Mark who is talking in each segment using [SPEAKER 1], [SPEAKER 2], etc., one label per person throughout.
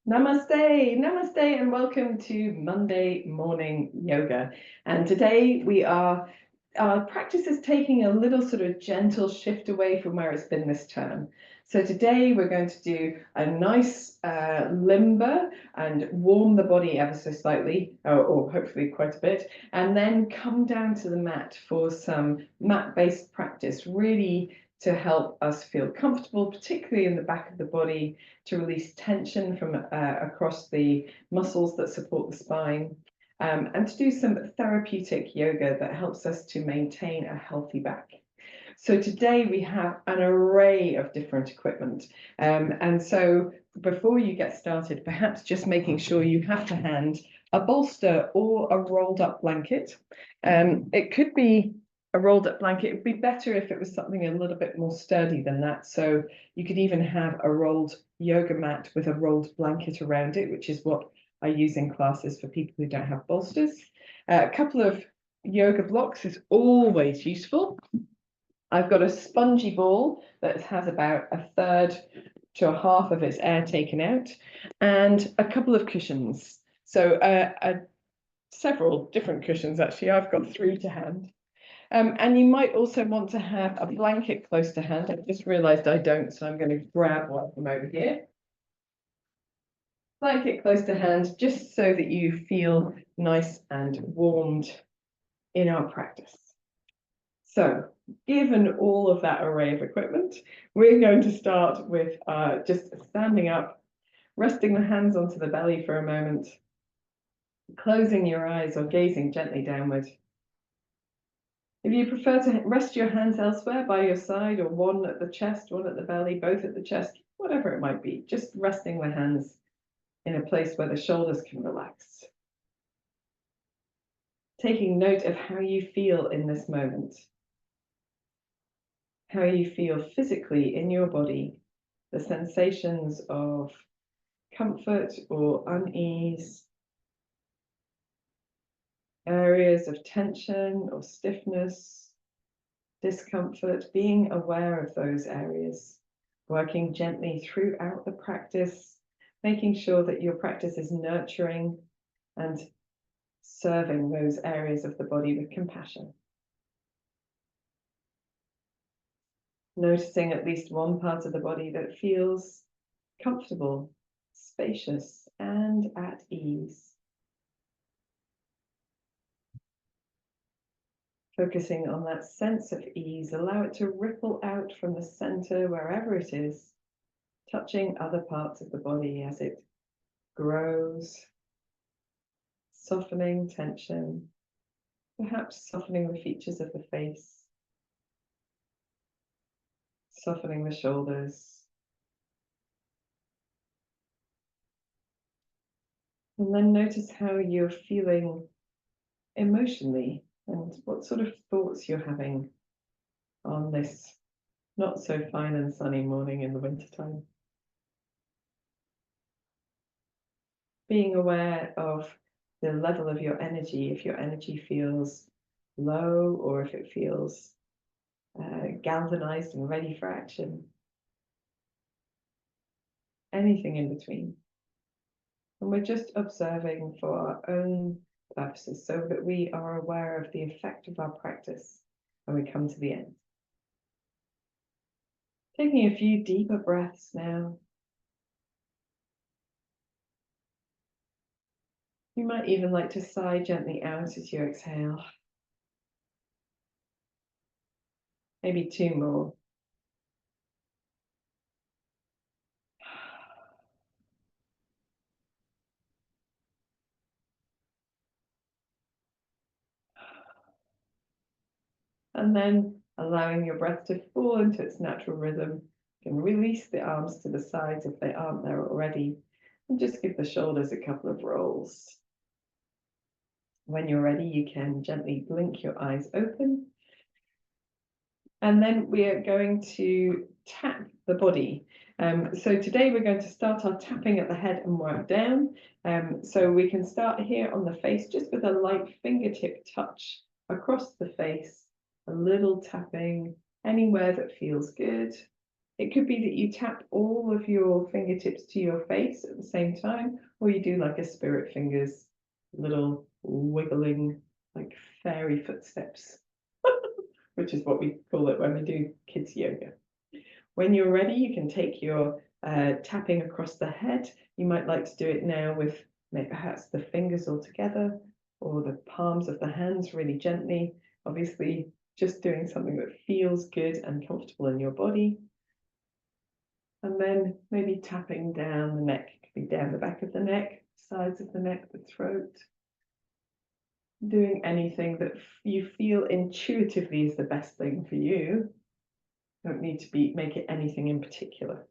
[SPEAKER 1] Namaste, namaste, and welcome to Monday morning yoga. And today our practice is taking a little sort of gentle shift away from where it's been this term. So today we're going to do a nice limber and warm the body ever so slightly, or hopefully quite a bit, and then come down to the mat for some mat-based practice, really to help us feel comfortable, particularly in the back of the body, to release tension from across the muscles that support the spine, and to do some therapeutic yoga that helps us to maintain a healthy back. So today we have an array of different equipment. And so before you get started, perhaps just making sure you have to hand a bolster or a rolled up blanket. It could be a rolled up blanket. It would be better if it was something a little bit more sturdy than that. So you could even have a rolled yoga mat with a rolled blanket around it, which is what I use in classes for people who don't have bolsters. A couple of yoga blocks is always useful. I've got a spongy ball that has about a third to a half of its air taken out, and a couple of cushions. So several different cushions, actually. I've got 3 to hand. And you might also want to have a blanket close to hand. I've just realized I don't, so I'm going to grab one from over here. Blanket close to hand, just so that you feel nice and warmed in our practice. So, given all of that array of equipment, we're going to start with just standing up, resting the hands onto the belly for a moment, closing your eyes or gazing gently downward. If you prefer to rest your hands elsewhere by your side, or one at the chest, one at the belly, both at the chest, whatever it might be, just resting the hands in a place where the shoulders can relax. Taking note of how you feel in this moment, how you feel physically in your body, the sensations of comfort or unease, areas of tension or stiffness, discomfort, being aware of those areas, working gently throughout the practice, making sure that your practice is nurturing and serving those areas of the body with compassion. Noticing at least one part of the body that feels comfortable, spacious, and at ease. Focusing on that sense of ease, allow it to ripple out from the center, wherever it is, touching other parts of the body as it grows, softening tension, perhaps softening the features of the face, softening the shoulders. And then notice how you're feeling emotionally and what sort of thoughts you're having on this not so fine and sunny morning in the wintertime. Being aware of the level of your energy, if your energy feels low or if it feels galvanized and ready for action. Anything in between. And we're just observing for our own purposes so that we are aware of the effect of our practice when we come to the end. Taking a few deeper breaths now. You might even like to sigh gently out as you exhale. Maybe 2 more. And then allowing your breath to fall into its natural rhythm. You can release the arms to the sides if they aren't there already, and just give the shoulders a couple of rolls. When you're ready, you can gently blink your eyes open. And then we are going to tap the body. So today we're going to start our tapping at the head and work down. So we can start here on the face just with a light fingertip touch across the face, a little tapping anywhere that feels good. It could be that you tap all of your fingertips to your face at the same time, or you do like a spirit fingers, little wiggling, like fairy footsteps, which is what we call it when we do kids yoga. When you're ready, you can take your tapping across the head. You might like to do it now with maybe perhaps the fingers all together or the palms of the hands really gently. Obviously, just doing something that feels good and comfortable in your body. And then maybe tapping down the neck. It could be down the back of the neck, sides of the neck, the throat. Doing anything that you feel intuitively is the best thing for you. Don't need to make it anything in particular.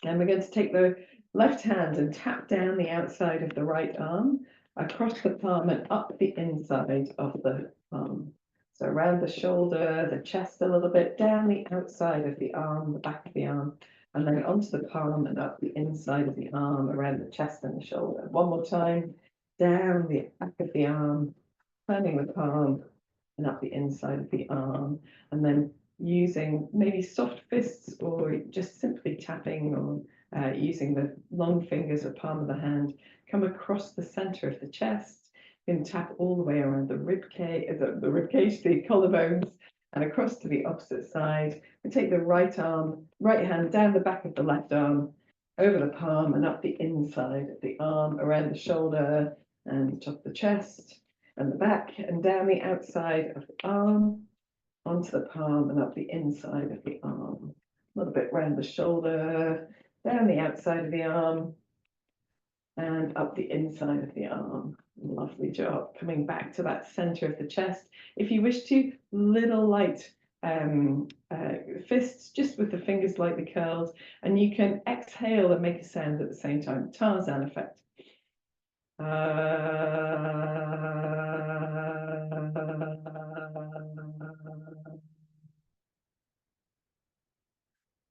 [SPEAKER 1] And we're going to take the left hand and tap down the outside of the right arm, across the palm and up the inside of the palm. So around the shoulder, the chest a little bit, down the outside of the arm, the back of the arm, and then onto the palm and up the inside of the arm, around the chest and the shoulder. One more time, down the back of the arm, turning the palm and up the inside of the arm, and then using maybe soft fists or just simply tapping or using the long fingers or palm of the hand, come across the center of the chest. You can tap all the way around the rib cage, the collarbones, and across to the opposite side. We take the right hand down the back of the left arm, over the palm and up the inside of the arm, around the shoulder and the top of the chest and the back, and down the outside of the arm, onto the palm and up the inside of the arm. A little bit round the shoulder, down the outside of the arm, and up the inside of the arm. Lovely job. Coming back to that center of the chest. If you wish to, little light fists, just with the fingers lightly curled, and you can exhale and make a sound at the same time. Tarzan effect.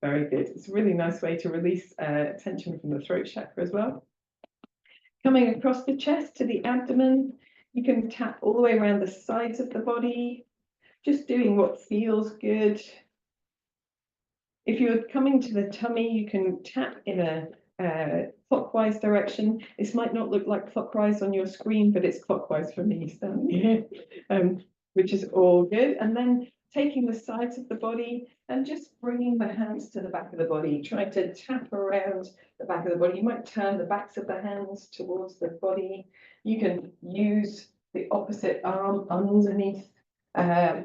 [SPEAKER 1] Very good. It's a really nice way to release tension from the throat chakra as well. Coming across the chest to the abdomen, you can tap all the way around the sides of the body, just doing what feels good. If you're coming to the tummy, you can tap in a clockwise direction. This might not look like clockwise on your screen, but it's clockwise for me standing here, which is all good. And then taking the sides of the body and just bringing the hands to the back of the body, trying to tap around the back of the body. You might turn the backs of the hands towards the body. You can use the opposite arm underneath to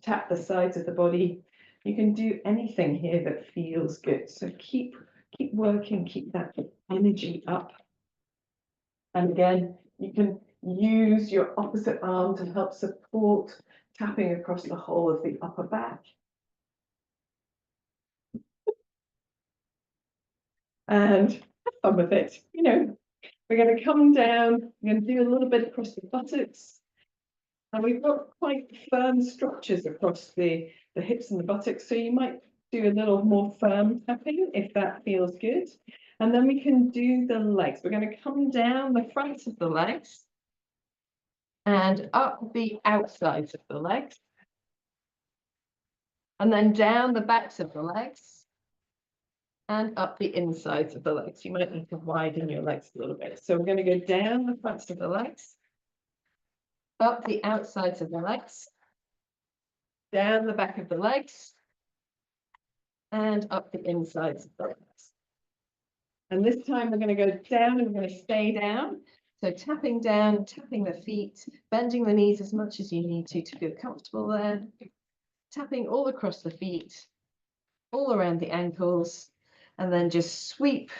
[SPEAKER 1] tap the sides of the body. You can do anything here that feels good. So keep working, keep that energy up. And again, you can use your opposite arm to help support tapping across the whole of the upper back. And have fun with it. You know, we're going to come down, we're going to do a little bit across the buttocks. And we've got quite firm structures across the hips and the buttocks, so you might do a little more firm tapping if that feels good. And then we can do the legs. We're going to come down the fronts of the legs and up the outsides of the legs. And then down the backs of the legs and up the insides of the legs. You might need to widen your legs a little bit. So we're going to go down the fronts of the legs, up the outsides of the legs, down the back of the legs, and up the insides of the legs. And this time we're going to go down and we're going to stay down. So tapping down, tapping the feet, bending the knees as much as you need to feel comfortable there. Tapping all across the feet, all around the ankles, and then just sweep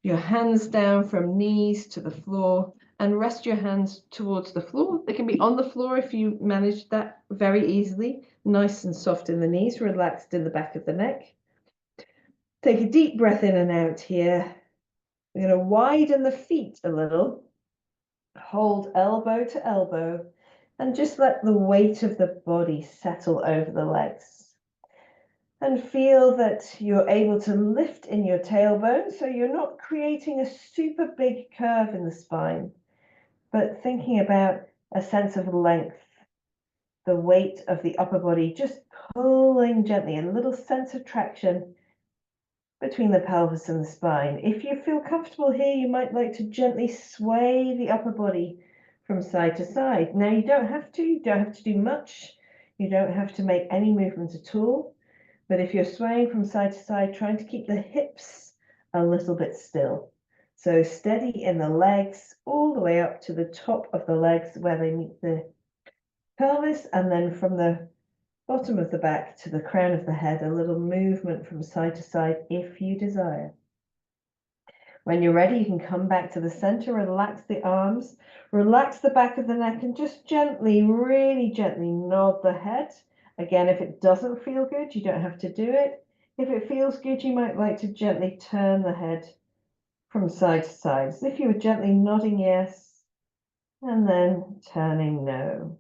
[SPEAKER 1] your hands down from knees to the floor and rest your hands towards the floor. They can be on the floor if you manage that very easily. Nice and soft in the knees, relaxed in the back of the neck. Take a deep breath in and out here. We're going to widen the feet a little. Hold elbow to elbow and just let the weight of the body settle over the legs. And feel that you're able to lift in your tailbone, so you're not creating a super big curve in the spine, but thinking about a sense of length
[SPEAKER 2] the weight of the upper body, just pulling gently, a little sense of traction between the pelvis and the spine. If you feel comfortable here, you might like to gently sway the upper body from side to side. Now, you don't have to do much. You don't have to make any movement at all. But if you're swaying from side to side, trying to keep the hips a little bit still. So steady in the legs, all the way up to the top of the legs where they meet the pelvis, and then from the bottom of the back to the crown of the head, a little movement from side to side if you desire. When you're ready, you can come back to the center, relax the arms, relax the back of the neck, and just gently, really gently nod the head. Again, if it doesn't feel good, you don't have to do it. If it feels good, you might like to gently turn the head from side to side, as if you were gently nodding yes, and then turning no.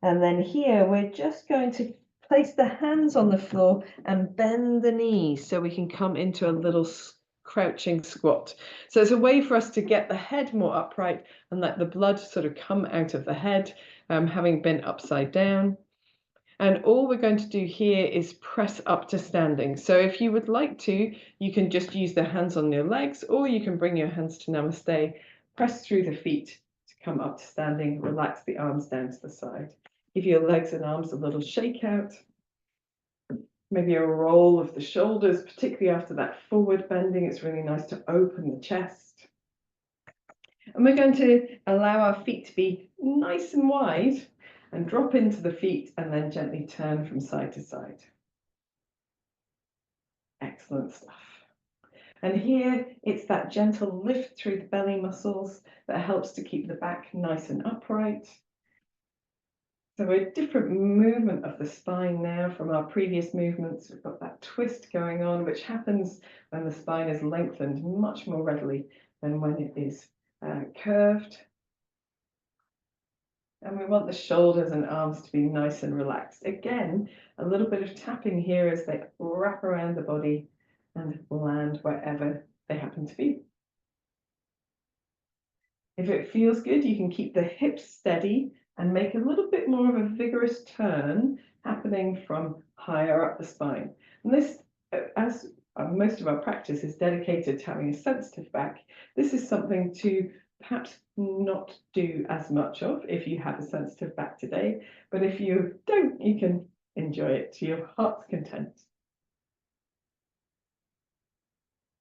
[SPEAKER 2] And then here, we're just going to place the hands on the floor and bend the knees so we can come into a little crouching squat. So it's a way for us to get the head more upright and let the blood sort of come out of the head, having been upside down. And all we're going to do here is press up to standing. So if you would like to, you can just use the hands on your legs, or you can bring your hands to namaste, press through the feet to come up to standing, relax the arms down to the side. Give your legs and arms a little shake out, maybe a roll of the shoulders, particularly after that forward bending. It's really nice to open the chest. And we're going to allow our feet to be nice and wide and drop into the feet and then gently turn from side to side. Excellent stuff. And here it's that gentle lift through the belly muscles that helps to keep the back nice and upright. So a different movement of the spine now from our previous movements. We've got that twist going on, which happens when the spine is lengthened much more readily than when it is curved. And we want the shoulders and arms to be nice and relaxed. Again, a little bit of tapping here as they wrap around the body and land wherever they happen to be. If it feels good, you can keep the hips steady and make a little bit more of a vigorous turn happening from higher up the spine. And this, as most of our practice is dedicated to having a sensitive back, this is something to perhaps not do as much of if you have a sensitive back today, but if you don't, you can enjoy it to your heart's content.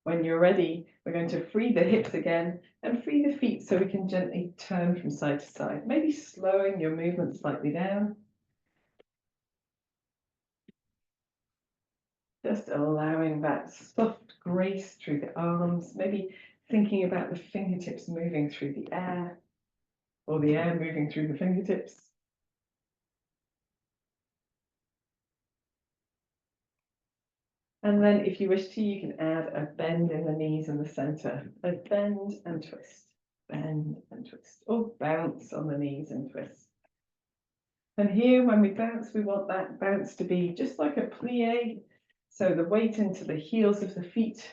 [SPEAKER 2] When you're ready, we're going to free the hips again and free the feet so we can gently turn from side to side, maybe slowing your movement slightly down. Just allowing that soft grace through the arms, maybe thinking about the fingertips moving through the air, or the air moving through the fingertips. And then if you wish to, you can add a bend in the knees in the center. A bend and twist, or bounce on the knees and twist. And here, when we bounce, we want that bounce to be just like a plie. So the weight into the heels of the feet,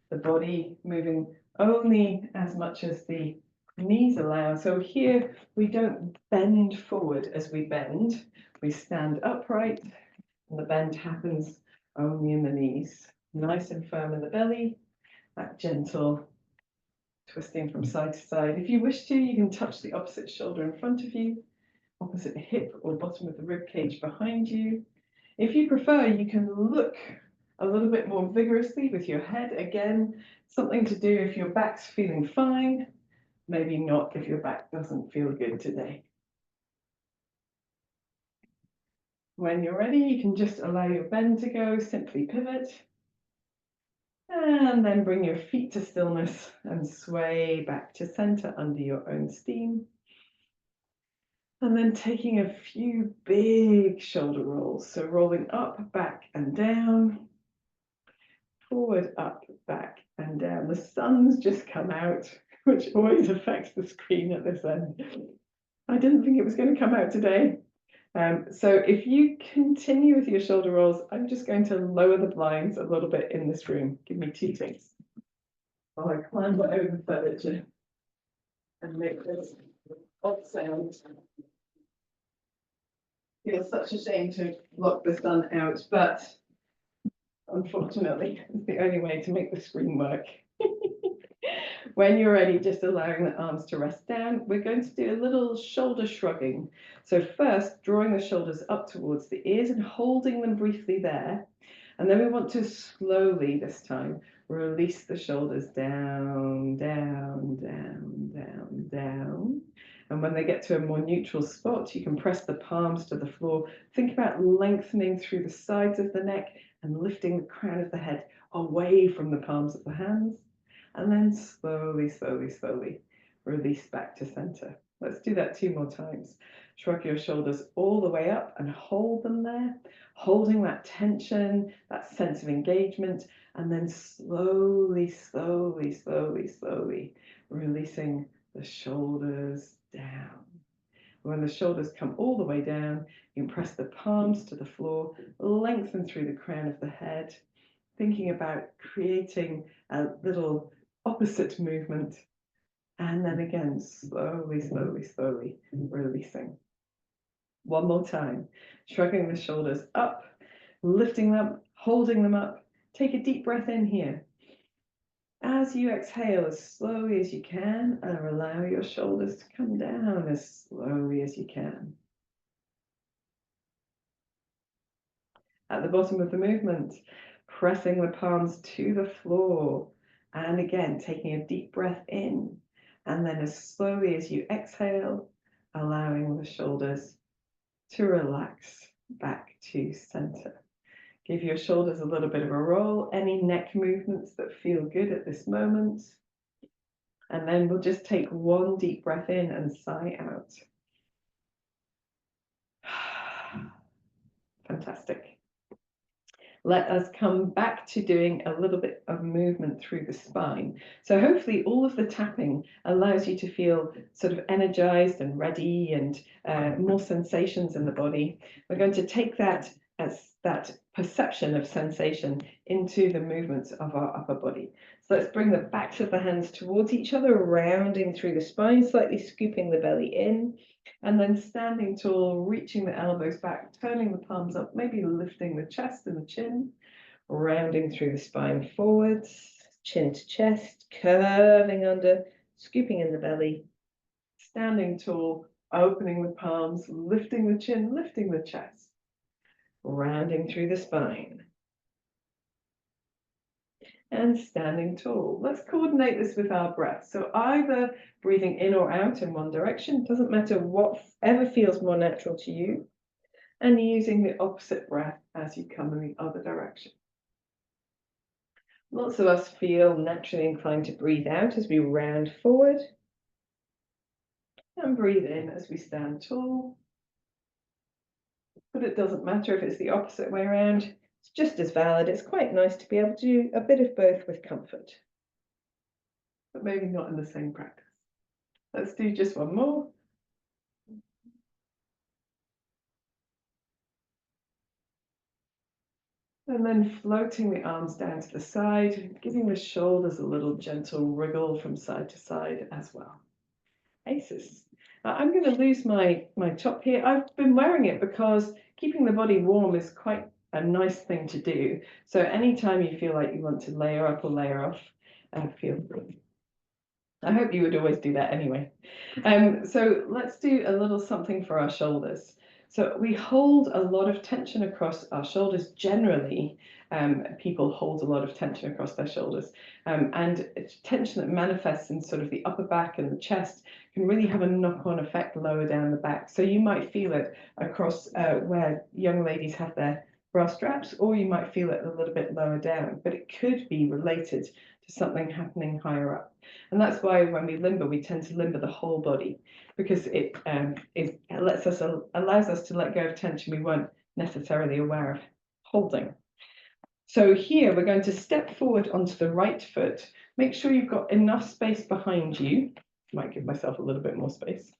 [SPEAKER 2] the body moving only as much as the knees allow. So here, we don't bend forward as we bend. We stand upright, and the bend happens only in the knees. Nice and firm in the belly, that gentle twisting from side to side. If you wish to, you can touch the opposite shoulder in front of you, opposite hip or bottom of the rib cage behind you. If you prefer, you can look a little bit more vigorously with your head. Again, something to do if your back's feeling fine, maybe not if your back doesn't feel good today. When you're ready, you can just allow your bend to go, simply pivot, and then bring your feet to stillness and sway back to center under your own steam. And then taking a few big shoulder rolls. So rolling up, back and down, forward, up, back and down. The sun's just come out, which always affects the screen at this end. I didn't think it was going to come out today. So if you continue with your shoulder rolls, I'm just going to lower the blinds a little bit in this room. Give me 2 ticks while I climb over the furniture and make this odd sound.
[SPEAKER 1] Feels such a shame to block the sun out, but unfortunately, it's the only way to make the screen work. When you're ready, just allowing the arms to rest down, we're going to do a little shoulder shrugging. So first, drawing the shoulders up towards the ears and holding them briefly there. And then we want to slowly, this time, release the shoulders down, down, down, down, down. And when they get to a more neutral spot, you can press the palms to the floor. Think about lengthening through the sides of the neck and lifting the crown of the head away from the palms of the hands. And then slowly, slowly, slowly release back to center. Let's do that 2 more times. Shrug your shoulders all the way up and hold them there, holding that tension, that sense of engagement, and then slowly, slowly, slowly, slowly releasing the shoulders down. When the shoulders come all the way down, you can press the palms to the floor, lengthen through the crown of the head, thinking about creating a little opposite movement. And then again, slowly, slowly, slowly releasing. One more time, shrugging the shoulders up, lifting them up, holding them up. Take a deep breath in here. As you exhale as slowly as you can, and allow your shoulders to come down as slowly as you can. At the bottom of the movement, pressing the palms to the floor. And again, taking a deep breath in. And then as slowly as you exhale, allowing the shoulders to relax back to center. Give your shoulders a little bit of a roll. Any neck movements that feel good at this moment. And then we'll just take one deep breath in and sigh out. Fantastic. Let us come back to doing a little bit of movement through the spine. So hopefully all of the tapping allows you to feel sort of energized and ready and more sensations in the body. We're going to take that as that perception of sensation into the movements of our upper body. So let's bring the backs of the hands towards each other, rounding through the spine, slightly scooping the belly in. And then standing tall, reaching the elbows back, turning the palms up, maybe lifting the chest and the chin, rounding through the spine forwards, chin to chest, curving under, scooping in the belly, standing tall, opening the palms, lifting the chin, lifting the chest, rounding through the spine. And standing tall. Let's coordinate this with our breath. So either breathing in or out in one direction, doesn't matter, whatever feels more natural to you, and using the opposite breath as you come in the other direction. Lots of us feel naturally inclined to breathe out as we round forward, and breathe in as we stand tall. But it doesn't matter if it's the opposite way around. It's just as valid. It's quite nice to be able to do a bit of both with comfort, but maybe not in the same practice. Let's do just one more. And then floating the arms down to the side, giving the shoulders a little gentle wriggle from side to side as well. Aces. I'm going to lose my top here. I've been wearing it because keeping the body warm is quite a nice thing to do. So anytime you feel like you want to layer up or layer off, feel free. I hope you would always do that anyway. So let's do a little something for our shoulders. So we hold a lot of tension across our shoulders. Generally, people hold a lot of tension across their shoulders. And it's tension that manifests in sort of the upper back and the chest can really have a knock-on effect lower down the back. So you might feel it across where young ladies have their bra straps, or you might feel it a little bit lower down, but it could be related to something happening higher up. And that's why when we limber, we tend to limber the whole body, because it allows us to let go of tension we weren't necessarily aware of holding. So here we're going to step forward onto the right foot. Make sure you've got enough space behind you. Might give myself a little bit more space.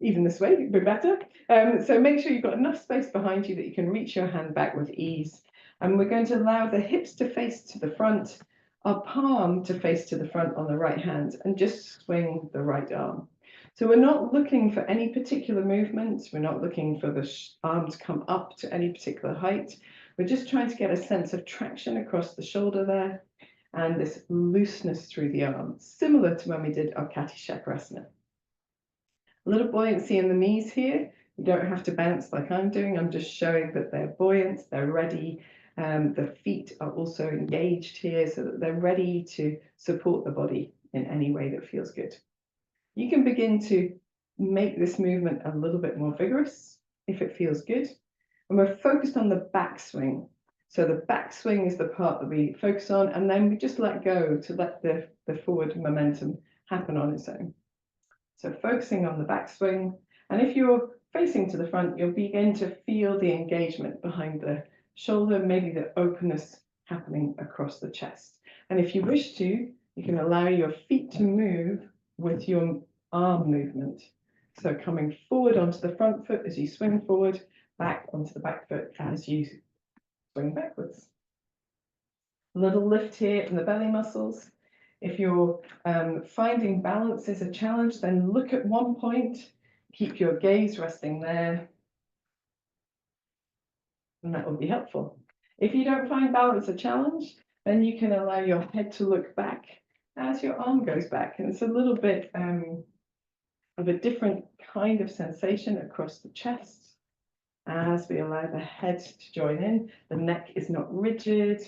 [SPEAKER 1] Even this way would be better. So make sure you've got enough space behind you that you can reach your hand back with ease. And we're going to allow the hips to face to the front, our palm to face to the front on the right hand, and just swing the right arm. So we're not looking for any particular movement. We're not looking for the arm to come up to any particular height. We're just trying to get a sense of traction across the shoulder there and this looseness through the arm, similar to when we did our Kati Chakrasana. A little buoyancy in the knees here. You don't have to bounce like I'm doing. I'm just showing that they're buoyant, they're ready. The feet are also engaged here so that they're ready to support the body in any way that feels good. You can begin to make this movement a little bit more vigorous if it feels good. And we're focused on the backswing. So the backswing is the part that we focus on, and then we just let go to let the forward momentum happen on its own. So focusing on the backswing, and if you're facing to the front, you'll begin to feel the engagement behind the shoulder, maybe the openness happening across the chest. And if you wish to, you can allow your feet to move with your arm movement. So coming forward onto the front foot as you swing forward, back onto the back foot as you swing backwards. A little lift here in the belly muscles. If you're finding balance is a challenge, then look at one point, keep your gaze resting there, and that will be helpful. If you don't find balance a challenge, then you can allow your head to look back as your arm goes back. And it's a little bit of a different kind of sensation across the chest as we allow the head to join in. The neck is not rigid,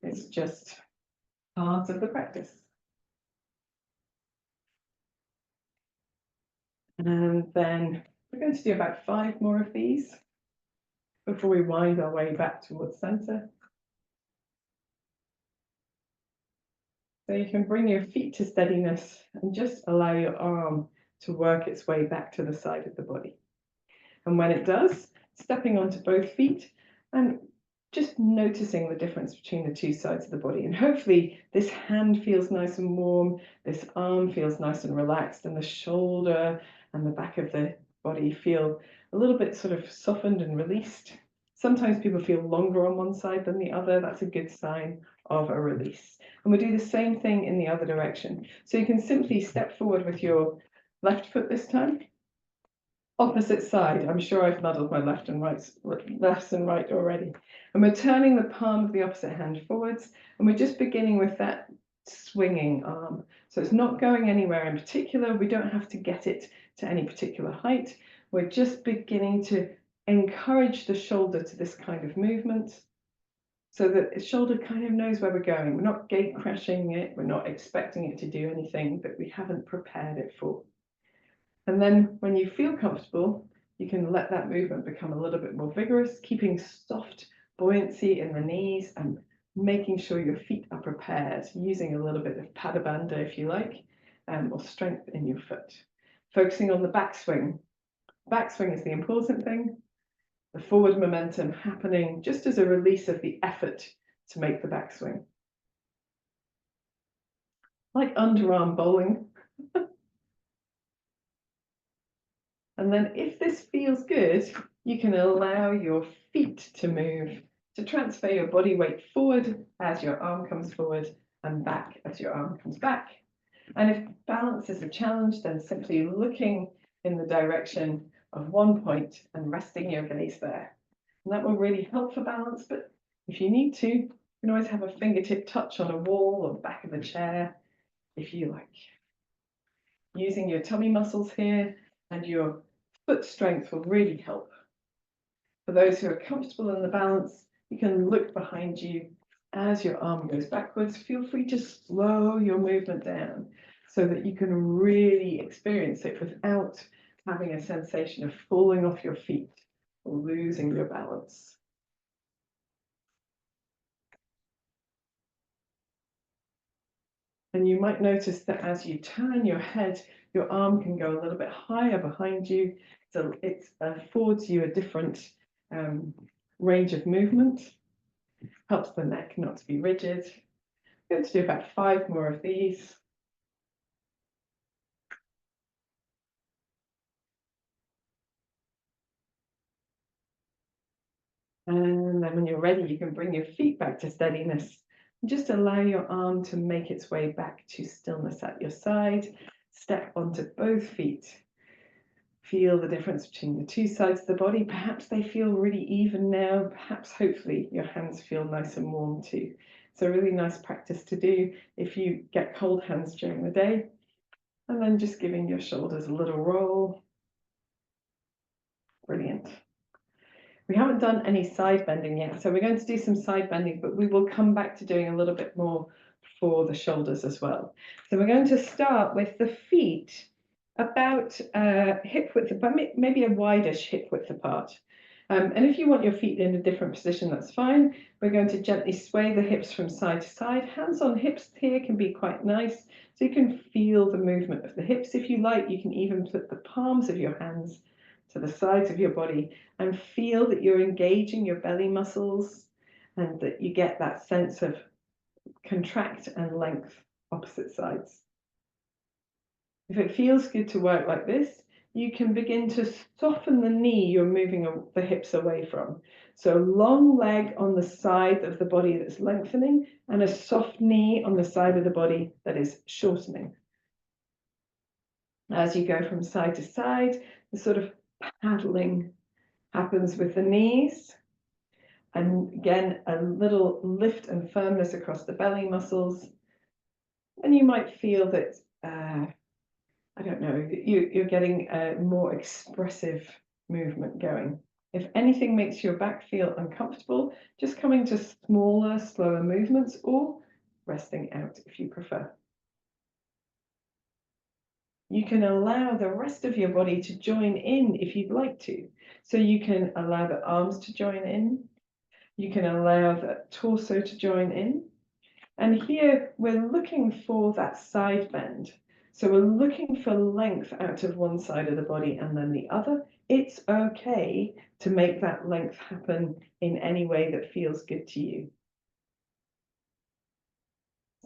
[SPEAKER 1] it's just part of the practice. And then we're going to do about 5 more of these before we wind our way back towards center. So you can bring your feet to steadiness and just allow your arm to work its way back to the side of the body. And when it does, stepping onto both feet and just noticing the difference between the two sides of the body. And hopefully this hand feels nice and warm, this arm feels nice and relaxed, and the shoulder and the back of the body feel a little bit sort of softened and released. Sometimes people feel longer on one side than the other. That's a good sign of a release. And we'll do the same thing in the other direction. So you can simply step forward with your left foot this time. Opposite side. I'm sure I've muddled my left and right already. And we're turning the palm of the opposite hand forwards, and we're just beginning with that swinging arm. So it's not going anywhere in particular. We don't have to get it to any particular height. We're just beginning to encourage the shoulder to this kind of movement so that the shoulder kind of knows where we're going. We're not gate crashing it. We're not expecting it to do anything that we haven't prepared it for. And then when you feel comfortable, you can let that movement become a little bit more vigorous, keeping soft buoyancy in the knees and making sure your feet are prepared, using a little bit of padabandha if you like, or strength in your foot. Focusing on the backswing. Backswing is the important thing. The forward momentum happening just as a release of the effort to make the backswing. Like underarm bowling. And then if this feels good, you can allow your feet to move, to transfer your body weight forward as your arm comes forward and back as your arm comes back. And if balance is a challenge, then simply looking in the direction of one point and resting your gaze there. And that will really help for balance, but if you need to, you can always have a fingertip touch on a wall or back of a chair, if you like. Using your tummy muscles here and your foot strength will really help. For those who are comfortable in the balance, you can look behind you as your arm goes backwards. Feel free to slow your movement down so that you can really experience it without having a sensation of falling off your feet or losing your balance. And you might notice that as you turn your head, your arm can go a little bit higher behind you. So it affords you a different range of movement, helps the neck not to be rigid. I'm going to do about 5 more of these. And then when you're ready, you can bring your feet back to steadiness. And just allow your arm to make its way back to stillness at your side. Step onto both feet. Feel the difference between the two sides of the body. Perhaps they feel really even now. Perhaps, hopefully, your hands feel nice and warm too. It's a really nice practice to do if you get cold hands during the day. And then just giving your shoulders a little roll. Brilliant. We haven't done any side bending yet, so we're going to do some side bending, but we will come back to doing a little bit more for the shoulders as well. So we're going to start with the feet about hip width, maybe a wideish hip width apart. And if you want your feet in a different position, that's fine. We're going to gently sway the hips from side to side. Hands on hips here can be quite nice, so you can feel the movement of the hips. If you like, you can even put the palms of your hands to the sides of your body and feel that you're engaging your belly muscles and that you get that sense of contract and length opposite sides. If it feels good to work like this, you can begin to soften the knee you're moving the hips away from. So long leg on the side of the body that's lengthening and a soft knee on the side of the body that is shortening. As you go from side to side, the sort of paddling happens with the knees. And again, a little lift and firmness across the belly muscles. And you might feel that, I don't know, you're getting a more expressive movement going. If anything makes your back feel uncomfortable, just coming to smaller, slower movements or resting out if you prefer. You can allow the rest of your body to join in if you'd like to. So you can allow the arms to join in. You can allow the torso to join in. And here we're looking for that side bend. So we're looking for length out of one side of the body and then the other. It's okay to make that length happen in any way that feels good to you.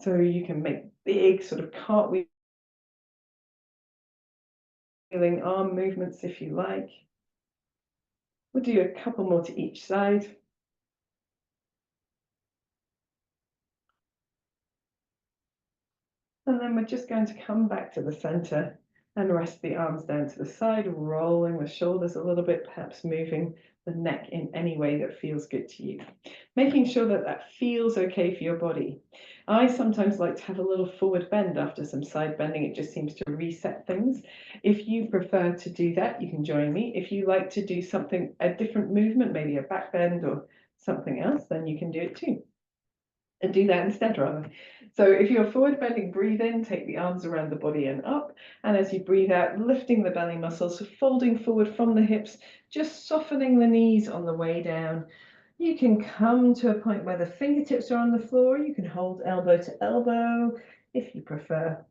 [SPEAKER 1] So you can make big sort of cartwheeling arm movements if you like. We'll do a couple more to each side. And then we're just going to come back to the center and rest the arms down to the side, rolling the shoulders a little bit, perhaps moving the neck in any way that feels good to you. Making sure that that feels okay for your body. I sometimes like to have a little forward bend after some side bending. It just seems to reset things. If you prefer to do that, you can join me. If you like to do something, a different movement, maybe a back bend or something else, then you can do it too. And do that instead rather. So if you're forward bending, breathe in, take the arms around the body and up. And as you breathe out, lifting the belly muscles, so folding forward from the hips, just softening the knees on the way down. You can come to a point where the fingertips are on the floor. You can hold elbow to elbow if you prefer.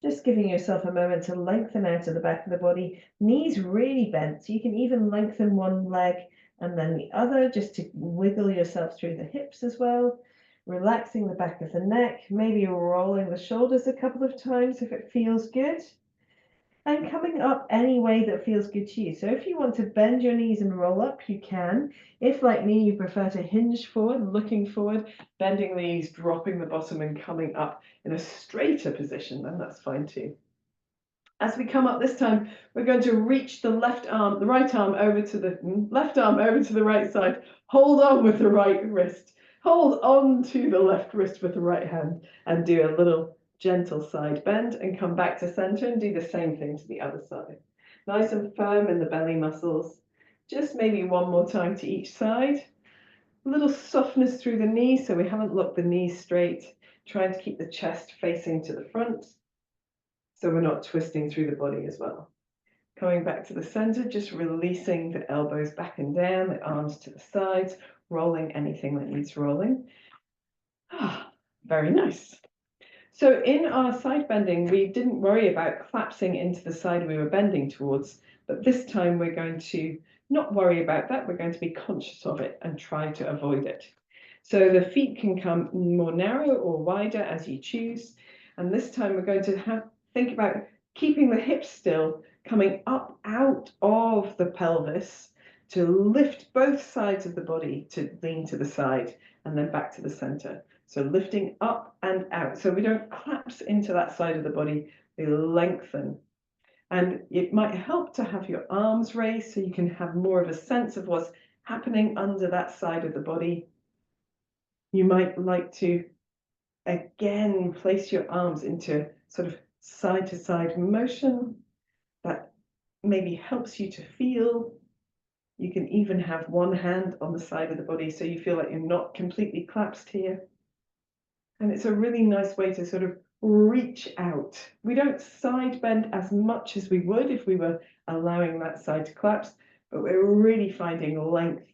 [SPEAKER 1] Just giving yourself a moment to lengthen out of the back of the body. Knees really bent, so you can even lengthen one leg and then the other, just to wiggle yourself through the hips as well. Relaxing the back of the neck, maybe rolling the shoulders a couple of times if it feels good. And coming up any way that feels good to you. So if you want to bend your knees and roll up, you can. If, like me, you prefer to hinge forward, looking forward, bending the knees, dropping the bottom and coming up in a straighter position, then that's fine too. As we come up this time, we're going to reach the right arm over to the left arm over to the right side. Hold on with the right wrist. Hold on to the left wrist with the right hand and do a little gentle side bend and come back to center and do the same thing to the other side. Nice and firm in the belly muscles. Just maybe one more time to each side. A little softness through the knees so we haven't locked the knees straight. Trying to keep the chest facing to the front so we're not twisting through the body as well. Coming back to the center, just releasing the elbows back and down, the arms to the sides, rolling anything that needs rolling. Very nice. So in our side bending, we didn't worry about collapsing into the side we were bending towards, but this time we're going to not worry about that. We're going to be conscious of it and try to avoid it. So the feet can come more narrow or wider as you choose. And this time we're going to think about keeping the hips still, coming up out of the pelvis to lift both sides of the body to lean to the side and then back to the center. So lifting up and out. So we don't collapse into that side of the body, we lengthen. And it might help to have your arms raised so you can have more of a sense of what's happening under that side of the body. You might like to, again, place your arms into sort of side to side motion that maybe helps you to feel. You can even have one hand on the side of the body so you feel like you're not completely collapsed here. And it's a really nice way to sort of reach out. We don't side bend as much as we would if we were allowing that side to collapse, but we're really finding length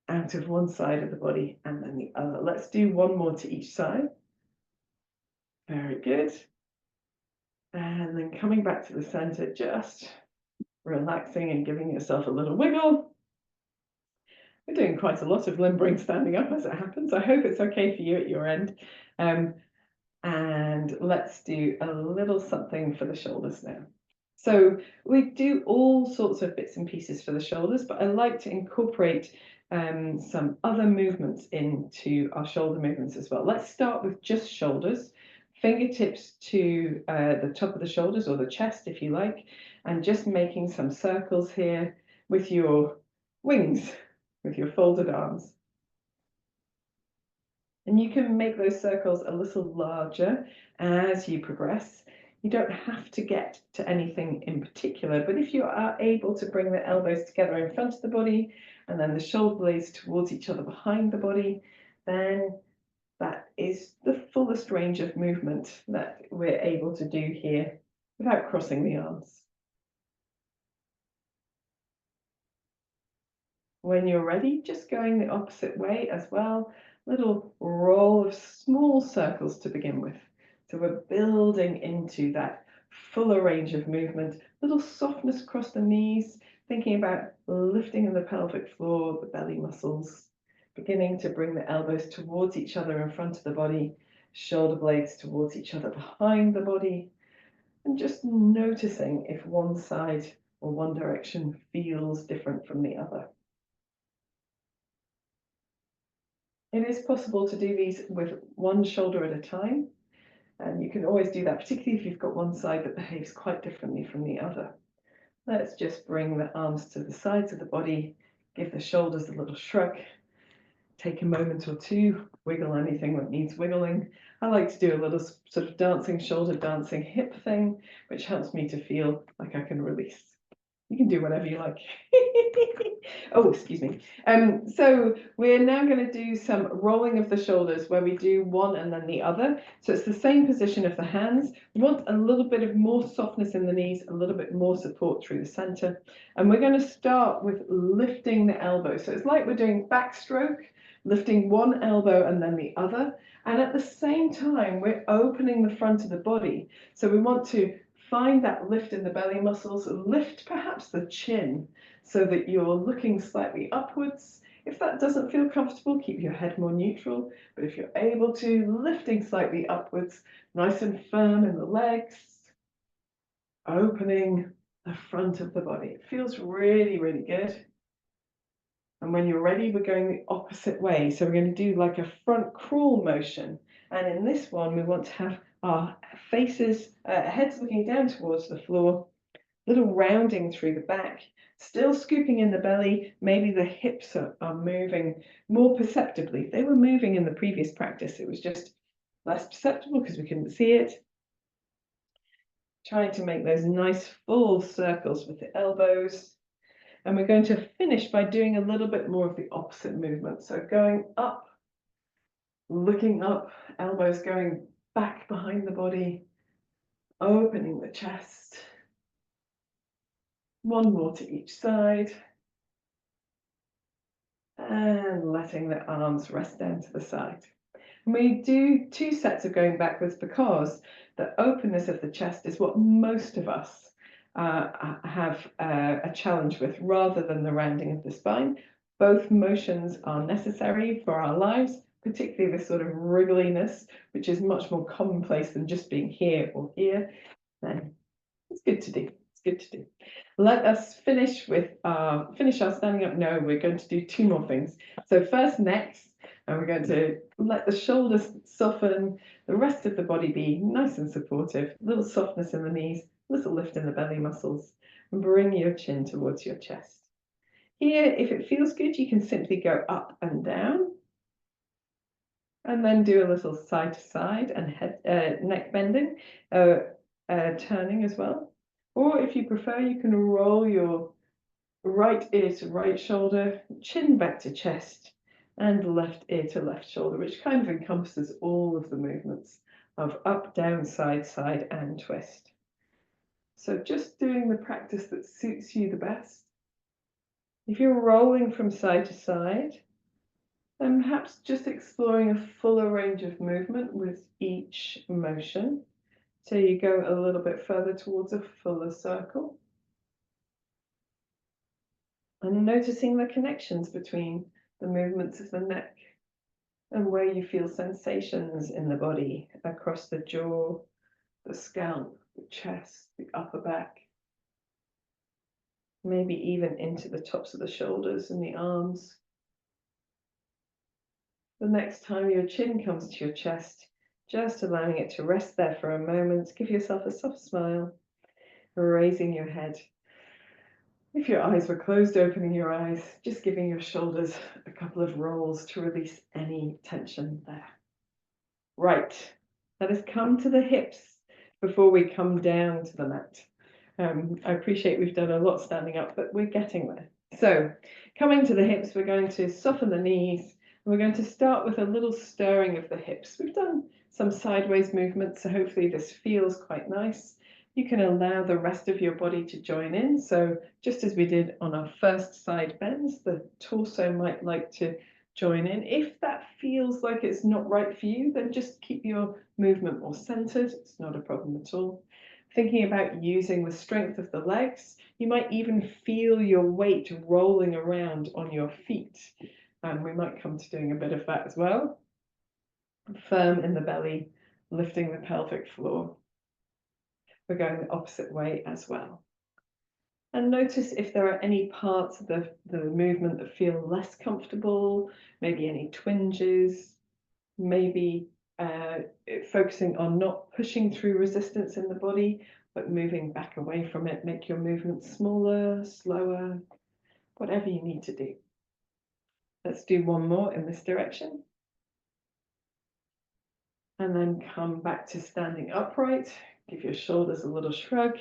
[SPEAKER 1] out of one side of the body and then the other. Let's do one more to each side. Very good. And then coming back to the center, just relaxing and giving yourself a little wiggle. We're doing quite a lot of limbering standing up as it happens. I hope it's okay for you at your end. And let's do a little something for the shoulders now. So we do all sorts of bits and pieces for the shoulders, but I like to incorporate some other movements into our shoulder movements as well. Let's start with just shoulders, fingertips to the top of the shoulders or the chest if you like, and just making some circles here with your wings, with your folded arms. And you can make those circles a little larger as you progress. You don't have to get to anything in particular, but if you are able to bring the elbows together in front of the body and then the shoulder blades towards each other behind the body, then that is the fullest range of movement that we're able to do here without crossing the arms. When you're ready, just going the opposite way as well. Little roll of small circles to begin with. So we're building into that fuller range of movement, little softness across the knees, thinking about lifting in the pelvic floor, the belly muscles, beginning to bring the elbows towards each other in front of the body, shoulder blades towards each other behind the body, and just noticing if one side or one direction feels different from the other. It is possible to do these with one shoulder at a time, and you can always do that, particularly if you've got one side that behaves quite differently from the other. Let's just bring the arms to the sides of the body, give the shoulders a little shrug, take a moment or two, wiggle anything that needs wiggling. I like to do a little sort of dancing shoulder, dancing hip thing, which helps me to feel like I can release. You can do whatever you like. Oh, excuse me. So we're now going to do some rolling of the shoulders where we do one and then the other. So it's the same position of the hands. We want a little bit of more softness in the knees, a little bit more support through the center. And we're going to start with lifting the elbow. So it's like we're doing backstroke, lifting one elbow and then the other. And at the same time, we're opening the front of the body. So we want to find that lift in the belly muscles, lift perhaps the chin so that you're looking slightly upwards. If that doesn't feel comfortable, keep your head more neutral. But if you're able to, lifting slightly upwards, nice and firm in the legs, opening the front of the body. It feels really, really good. And when you're ready, we're going the opposite way. So we're going to do like a front crawl motion. And in this one, we want to have our faces, heads looking down towards the floor, little rounding through the back, still scooping in the belly. Maybe the hips are moving more perceptibly. They were moving in the previous practice. It was just less perceptible because we couldn't see it. Trying to make those nice full circles with the elbows. And we're going to finish by doing a little bit more of the opposite movement. So going up, looking up, elbows going back behind the body, opening the chest. One more to each side. And letting the arms rest down to the side. And we do 2 sets of going backwards because the openness of the chest is what most of us have a challenge with rather than the rounding of the spine. Both motions are necessary for our lives, particularly this sort of wriggliness, which is much more commonplace than just being here or here. Then it's good to do. It's good to do. Let us finish with finish our standing up. No, we're going to do 2 more things. So first, next, And we're going to let the shoulders soften, the rest of the body be nice and supportive, a little softness in the knees, a little lift in the belly muscles, and bring your chin towards your chest. Here, if it feels good, you can simply go up and down, and then do a little side to side and head, neck bending, turning as well. Or if you prefer, you can roll your right ear to right shoulder, chin back to chest, and left ear to left shoulder, which kind of encompasses all of the movements of up, down, side, side, and twist. So just doing the practice that suits you the best. If you're rolling from side to side, then perhaps just exploring a fuller range of movement with each motion. So you go a little bit further towards a fuller circle. And noticing the connections between the movements of the neck and where you feel sensations in the body across the jaw, the scalp, the chest, the upper back, maybe even into the tops of the shoulders and the arms. The next time your chin comes to your chest, just allowing it to rest there for a moment, give yourself a soft smile, raising your head. If your eyes were closed, opening your eyes, just giving your shoulders a couple of rolls to release any tension there. Right, let us come to the hips before we come down to the mat. I appreciate we've done a lot standing up, but we're getting there. So, coming to the hips, we're going to soften the knees, and we're going to start with a little stirring of the hips. We've done some sideways movements, so hopefully this feels quite nice. You can allow the rest of your body to join in. So just as we did on our first side bends, the torso might like to join in. If that feels like it's not right for you, then just keep your movement more centered. It's not a problem at all. Thinking about using the strength of the legs, you might even feel your weight rolling around on your feet. And we might come to doing a bit of that as well. Firm in the belly, lifting the pelvic floor. We're going the opposite way as well. And notice if there are any parts of the movement that feel less comfortable, maybe any twinges, maybe focusing on not pushing through resistance in the body, but moving back away from it. Make your movement smaller, slower, whatever you need to do. Let's do one more in this direction. And then come back to standing upright. Give your shoulders a little shrug.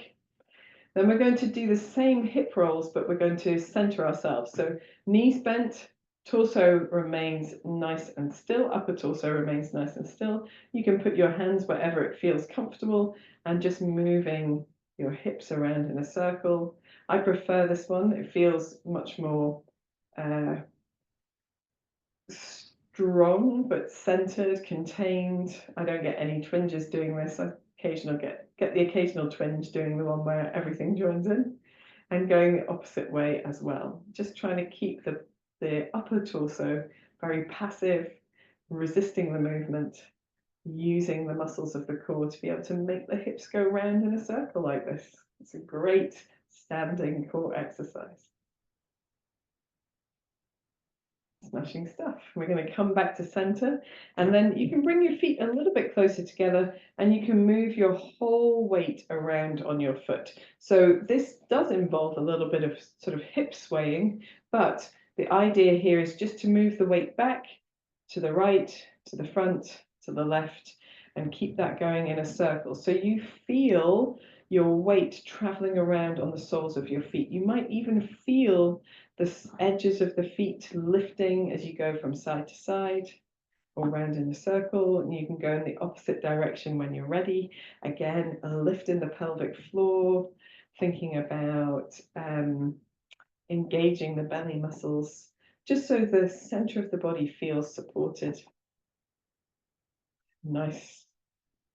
[SPEAKER 1] Then we're going to do the same hip rolls, but we're going to center ourselves. So knees bent, torso remains nice and still, upper torso remains nice and still. You can put your hands wherever it feels comfortable and just moving your hips around in a circle. I prefer this one. It feels much more strong, but centered, contained. I don't get any twinges doing this. I occasionally get the occasional twinge doing the one where everything joins in, and going the opposite way as well. Just trying to keep the upper torso very passive, resisting the movement, using the muscles of the core to be able to make the hips go round in a circle like this. It's a great standing core exercise. Smashing stuff. We're going to come back to center, and then you can bring your feet a little bit closer together and you can move your whole weight around on your foot. So this does involve a little bit of sort of hip swaying, but the idea here is just to move the weight back to the right, to the front, to the left, and keep that going in a circle. So you feel your weight traveling around on the soles of your feet. You might even feel the edges of the feet lifting as you go from side to side or round in a circle, and you can go in the opposite direction when you're ready. Again, a lift in the pelvic floor, thinking about engaging the belly muscles, just so the center of the body feels supported. Nice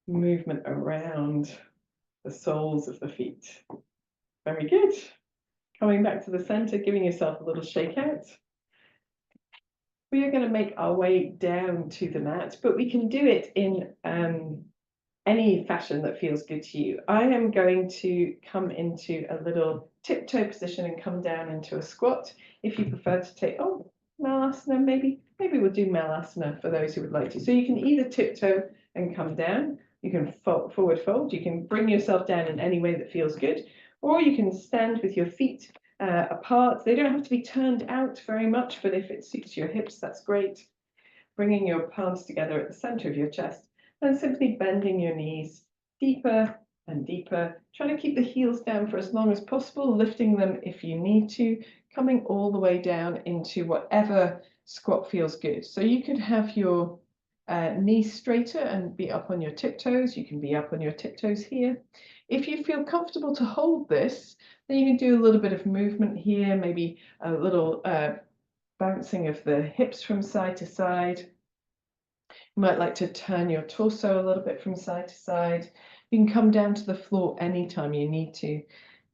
[SPEAKER 1] movement around the soles of the feet. Very good. Coming back to the center, giving yourself a little shake out. We are going to make our way down to the mat, but we can do it in any fashion that feels good to you. I am going to come into a little tiptoe position and come down into a squat. If you prefer to take, Malasana maybe, maybe we'll do Malasana for those who would like to. So you can either tiptoe and come down, you can forward fold, you can bring yourself down in any way that feels good, or you can stand with your feet apart. They don't have to be turned out very much, but if it suits your hips, that's great. Bringing your palms together at the center of your chest and simply bending your knees deeper and deeper, trying to keep the heels down for as long as possible, lifting them if you need to, coming all the way down into whatever squat feels good. So you could have your knees straighter and be up on your tiptoes. You can be up on your tiptoes here. If you feel comfortable to hold this, then you can do a little bit of movement here, maybe a little bouncing of the hips from side to side. You might like to turn your torso a little bit from side to side. You can come down to the floor anytime you need to.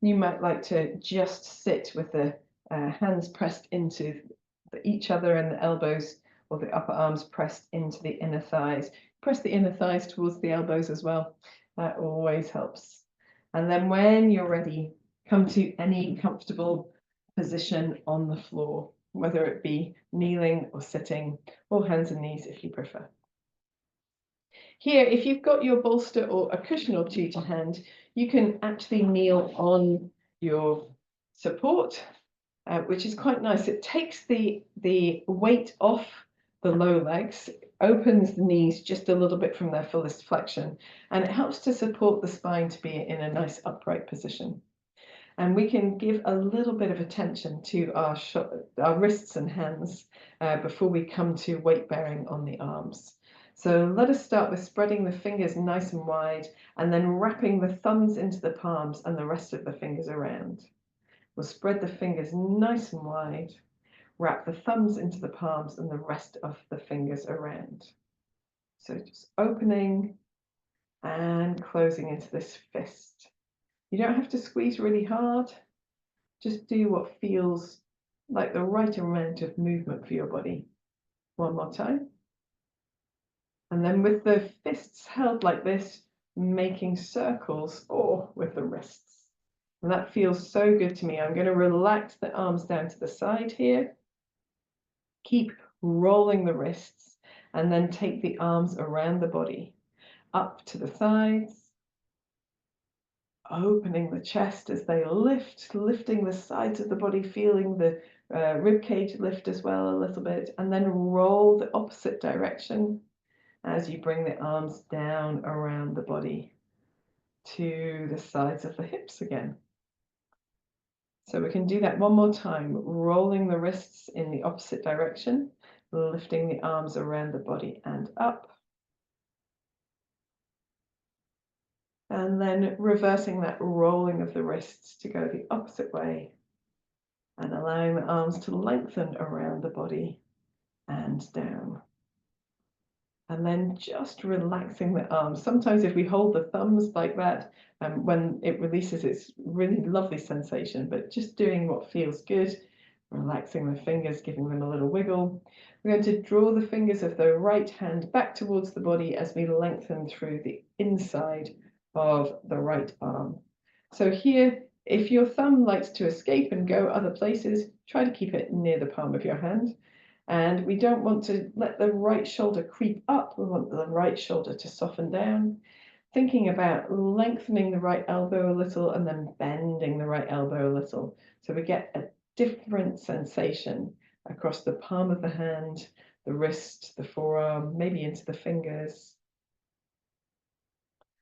[SPEAKER 1] You might like to just sit with the hands pressed into each other and the elbows or the upper arms pressed into the inner thighs. Press the inner thighs towards the elbows as well. That always helps. And then when you're ready, come to any comfortable position on the floor, whether it be kneeling or sitting or hands and knees if you prefer. Here, if you've got your bolster or a cushion or two to hand, you can actually kneel on your support, which is quite nice. It takes the weight off the low legs, opens the knees just a little bit from their fullest flexion, and it helps to support the spine to be in a nice upright position. And we can give a little bit of attention to our wrists and hands before we come to weight bearing on the arms. So let us start with spreading the fingers nice and wide and then wrapping the thumbs into the palms and the rest of the fingers around. We'll spread the fingers nice and wide, wrap the thumbs into the palms and the rest of the fingers around. So just opening and closing into this fist. You don't have to squeeze really hard. Just do what feels like the right amount of movement for your body. One more time. And then with the fists held like this, making circles or with the wrists. And that feels so good to me. I'm going to relax the arms down to the side here. Keep rolling the wrists and then take the arms around the body, up to the sides, opening the chest as they lift, lifting the sides of the body, feeling the rib cage lift as well a little bit, and then roll the opposite direction as you bring the arms down around the body to the sides of the hips again. So we can do that one more time, rolling the wrists in the opposite direction, lifting the arms around the body and up. And then reversing that rolling of the wrists to go the opposite way and allowing the arms to lengthen around the body and down. And then just relaxing the arms. Sometimes if we hold the thumbs like that, when it releases, it's really lovely sensation, but just doing what feels good, relaxing the fingers, giving them a little wiggle. We're going to draw the fingers of the right hand back towards the body as we lengthen through the inside of the right arm. So here, if your thumb likes to escape and go other places, try to keep it near the palm of your hand. And we don't want to let the right shoulder creep up. We want the right shoulder to soften down. Thinking about lengthening the right elbow a little and then bending the right elbow a little. So we get a different sensation across the palm of the hand, the wrist, the forearm, maybe into the fingers.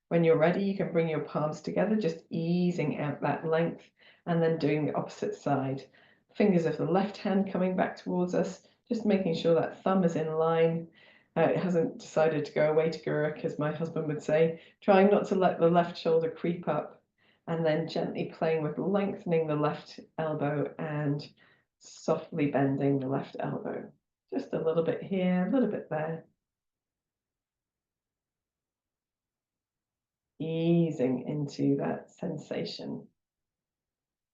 [SPEAKER 1] When you're ready, you can bring your palms together, just easing out that length and then doing the opposite side. Fingers of the left hand coming back towards us, just making sure that thumb is in line. It hasn't decided to go away to Guruk, as my husband would say, trying not to let the left shoulder creep up, and then gently playing with lengthening the left elbow and softly bending the left elbow. Just a little bit here, a little bit there. Easing into that sensation.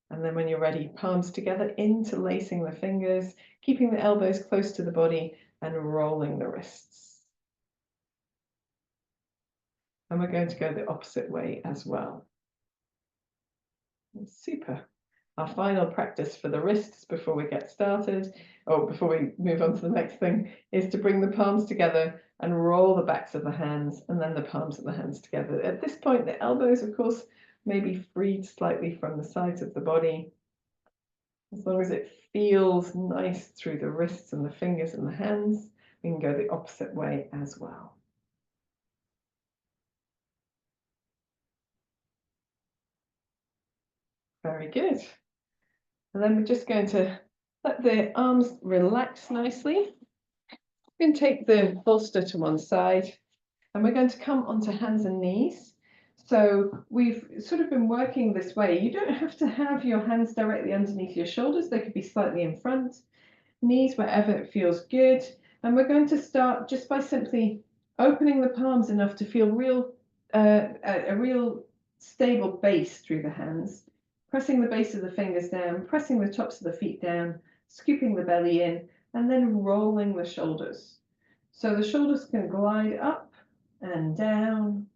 [SPEAKER 1] And then when you're ready, palms together, interlacing the fingers, keeping the elbows close to the body and rolling the wrists. And we're going to go the opposite way as well. Super. Our final practice for the wrists before we get started, or before we move on to the next thing, is to bring the palms together and roll the backs of the hands and then the palms of the hands together. At this point, the elbows, of course, may be freed slightly from the sides of the body. As long as it feels nice through the wrists and the fingers and the hands, we can go the opposite way as well. Very good. And then we're just going to let the arms relax nicely. We're going to take the bolster to one side and we're going to come onto hands and knees. So we've sort of been working this way. You don't have to have your hands directly underneath your shoulders. They could be slightly in front, knees wherever it feels good. And we're going to start just by simply opening the palms enough to feel a real stable base through the hands, pressing the base of the fingers down, pressing the tops of the feet down, scooping the belly in, and then rolling the shoulders. So the shoulders can glide up and down,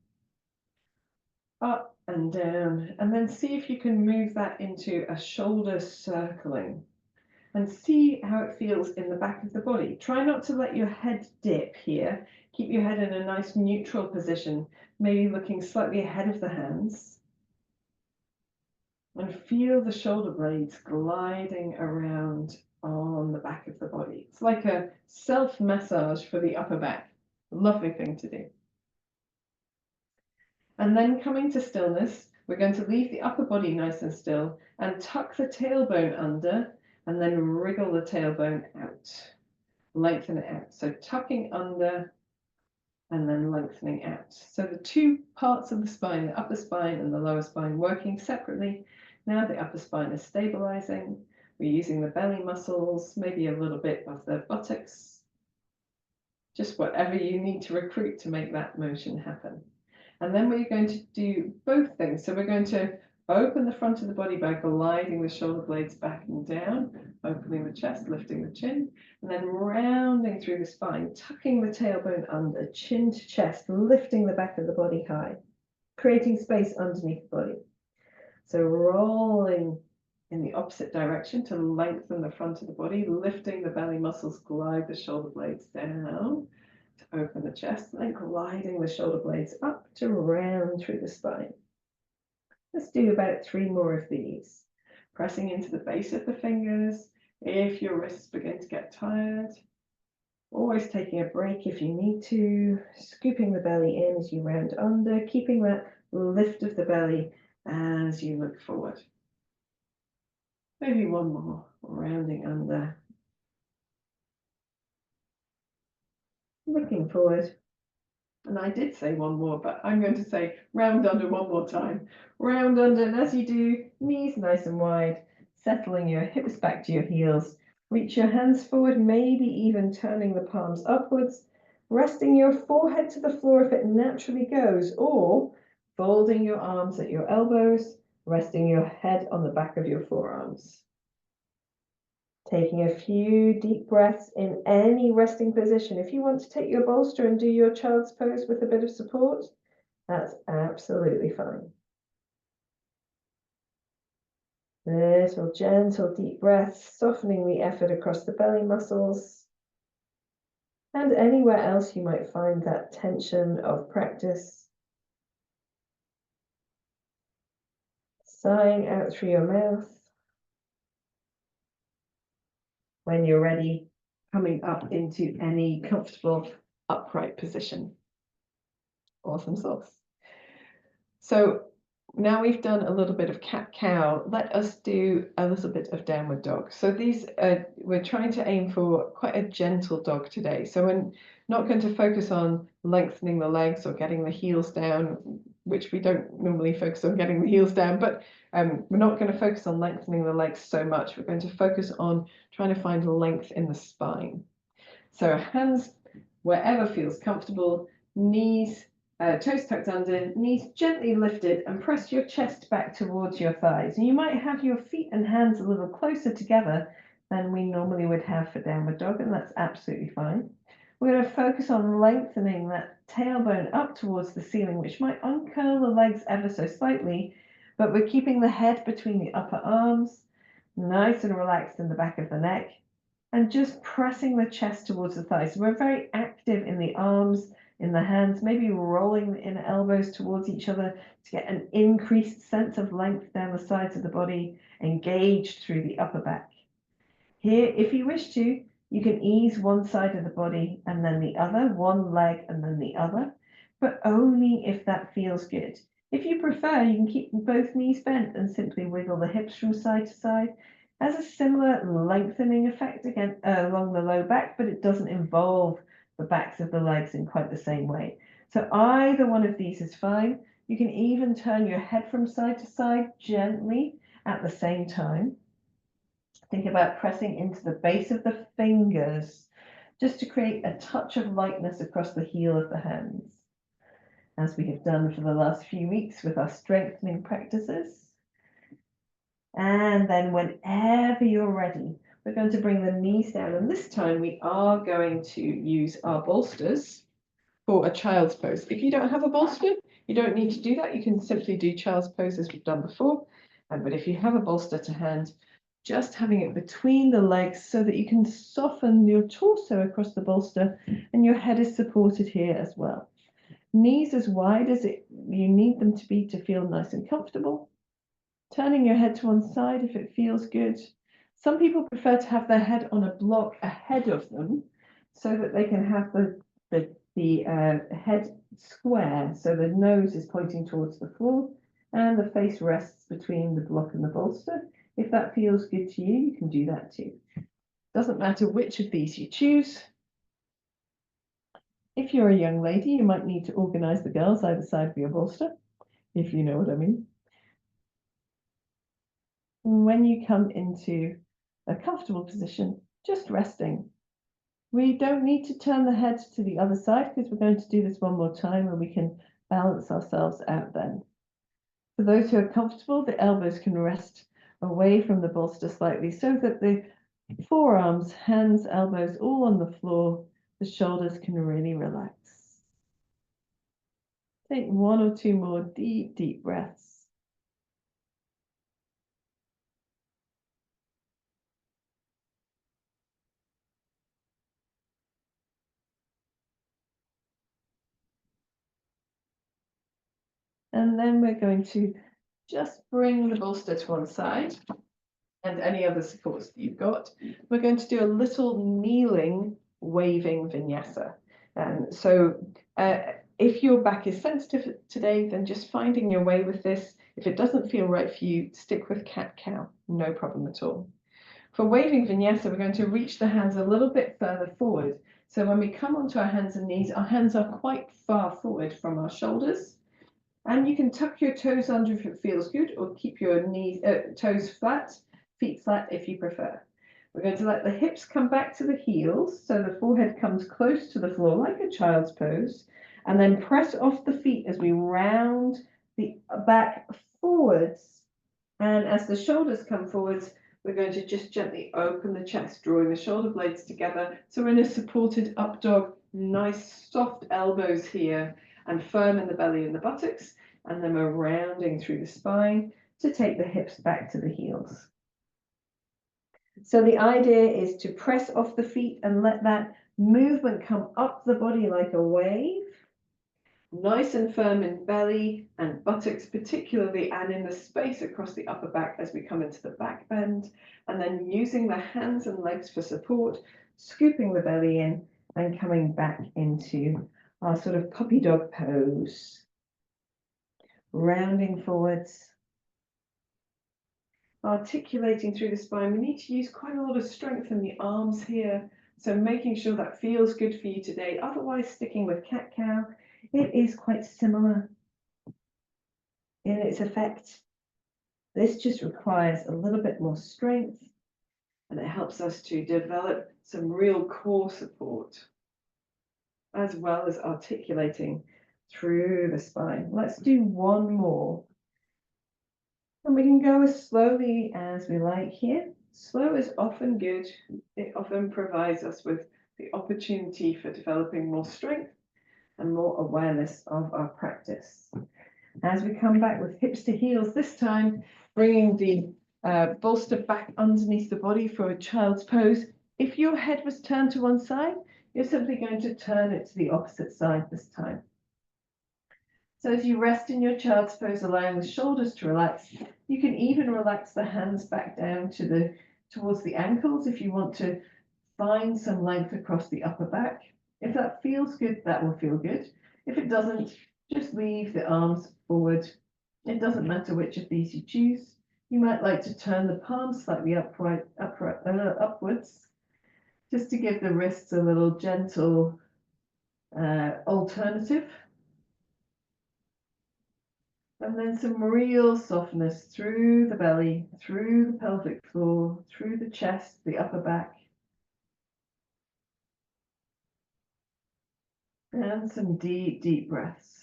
[SPEAKER 1] up and down, and then see if you can move that into a shoulder circling and see how it feels in the back of the body. Try not to let your head dip here. Keep your head in a nice neutral position, maybe looking slightly ahead of the hands. And feel the shoulder blades gliding around on the back of the body. It's like a self-massage for the upper back. Lovely thing to do. And then coming to stillness, we're going to leave the upper body nice and still and tuck the tailbone under and then wriggle the tailbone out. Lengthen it out. So tucking under and then lengthening out. So the two parts of the spine, the upper spine and the lower spine, working separately. Now the upper spine is stabilizing. We're using the belly muscles, maybe a little bit of the buttocks, just whatever you need to recruit to make that motion happen. And then we're going to do both things. So we're going to open the front of the body by gliding the shoulder blades back and down, opening the chest, lifting the chin, and then rounding through the spine, tucking the tailbone under, chin to chest, lifting the back of the body high, creating space underneath the body. So rolling in the opposite direction to lengthen the front of the body, lifting the belly muscles, glide the shoulder blades down to open the chest, and then gliding the shoulder blades up to round through the spine. Let's do about 3 more of these. Pressing into the base of the fingers. If your wrists begin to get tired, always taking a break if you need to, scooping the belly in as you round under, keeping that lift of the belly as you look forward. Maybe one more, rounding under, looking forward. And I did say one more, but I'm going to say round under one more time. Round under, and as you do, knees nice and wide, settling your hips back to your heels. Reach your hands forward, maybe even turning the palms upwards, resting your forehead to the floor if it naturally goes, or folding your arms at your elbows, resting your head on the back of your forearms. Taking a few deep breaths in any resting position. If you want to take your bolster and do your child's pose with a bit of support, that's absolutely fine. Little gentle deep breaths, softening the effort across the belly muscles and anywhere else you might find that tension of practice. Sighing out through your mouth. When you're ready, coming up into any comfortable upright position. Awesome sauce. So now we've done a little bit of cat-cow, let us do a little bit of downward dog. So these, we're trying to aim for quite a gentle dog today. So we're not going to focus on lengthening the legs or getting the heels down, which we don't normally focus on getting the heels down, but we're not going to focus on lengthening the legs so much. We're going to focus on trying to find length in the spine. So hands wherever feels comfortable, knees, toes tucked under, knees gently lifted, and press your chest back towards your thighs. And you might have your feet and hands a little closer together than we normally would have for downward dog, and that's absolutely fine. We're going to focus on lengthening that tailbone up towards the ceiling, which might uncurl the legs ever so slightly, but we're keeping the head between the upper arms,
[SPEAKER 2] nice and relaxed in the back of the neck, and just pressing the chest towards the thighs. So we're very active in the arms, in the hands, maybe rolling the inner elbows towards each other to get an increased sense of length down the sides of the body, engaged through the upper back. Here, if you wish to, you can ease one side of the body and then the other, one leg and then the other, but only if that feels good. If you prefer, you can keep both knees bent and simply wiggle the hips from side to side. Has a similar lengthening effect again along the low back, but it doesn't involve the backs of the legs in quite the same way. So either one of these is fine. You can even turn your head from side to side gently at the same time. Think about pressing into the base of the fingers just to create a touch of lightness across the heel of the hands, as we have done for the last few weeks with our strengthening practices. And then whenever you're ready, we're going to bring the knees down. And this time we are going to use our bolsters for a child's pose. If you don't have a bolster, you don't need to do that. You can simply do child's pose as we've done before. But if you have a bolster to hand, just having it between the legs so that you can soften your torso across the bolster and your head is supported here as well. Knees as wide as you need them to be to feel nice and comfortable. Turning your head to one side if it feels good. Some people prefer to have their head on a block ahead of them so that they can have the head square, so the nose is pointing towards the floor and the face rests between the block and the bolster. If that feels good to you, you can do that too. Doesn't matter which of these you choose. If you're a young lady, you might need to organize the girls either side of your bolster, if you know what I mean. When you come into a comfortable position, just resting. We don't need to turn the head to the other side because we're going to do this one more time and we can balance ourselves out then. For those who are comfortable, the elbows can rest away from the bolster slightly so that the forearms, hands, elbows all on the floor, the shoulders can really relax. Take one or two more deep, deep breaths. And then we're going to just bring the bolster to one side and any other supports that you've got. We're going to do a little kneeling waving vinyasa. If your back is sensitive today, then just finding your way with this. If it doesn't feel right for you, stick with cat-cow, no problem at all. For waving vinyasa, we're going to reach the hands a little bit further forward. So when we come onto our hands and knees, our hands are quite far forward from our shoulders. And you can tuck your toes under if it feels good, or keep your toes flat, feet flat if you prefer. We're going to let the hips come back to the heels, so the forehead comes close to the floor like a child's pose, and then press off the feet as we round the back forwards. And as the shoulders come forwards, we're going to just gently open the chest, drawing the shoulder blades together. So we're in a supported up dog, nice soft elbows here, and firm in the belly and the buttocks, and then we're rounding through the spine to take the hips back to the heels. So the idea is to press off the feet and let that movement come up the body like a wave, nice and firm in belly and buttocks particularly, and in the space across the upper back as we come into the back bend, and then using the hands and legs for support, scooping the belly in and coming back into our sort of puppy dog pose, rounding forwards, articulating through the spine. We need to use quite a lot of strength in the arms here, so making sure that feels good for you today. Otherwise, sticking with cat-cow, it is quite similar in its effect. This just requires a little bit more strength, and it helps us to develop some real core support, as well as articulating through the spine. Let's do one more. And we can go as slowly as we like here. Slow is often good. It often provides us with the opportunity for developing more strength and more awareness of our practice. As we come back with hips to heels, this time bringing the
[SPEAKER 1] bolster back underneath the body for a child's pose. If your head was turned to one side, you're simply going to turn it to the opposite side this time. So as you rest in your child's pose, allowing the shoulders to relax, you can even relax the hands back down to towards the ankles if you want to find some length across the upper back. If that feels good, that will feel good. If it doesn't, just leave the arms forward. It doesn't matter which of these you choose. You might like to turn the palms slightly upwards, just to give the wrists a little gentle alternative. And then some real softness through the belly, through the pelvic floor, through the chest, the upper back. And some deep, deep breaths.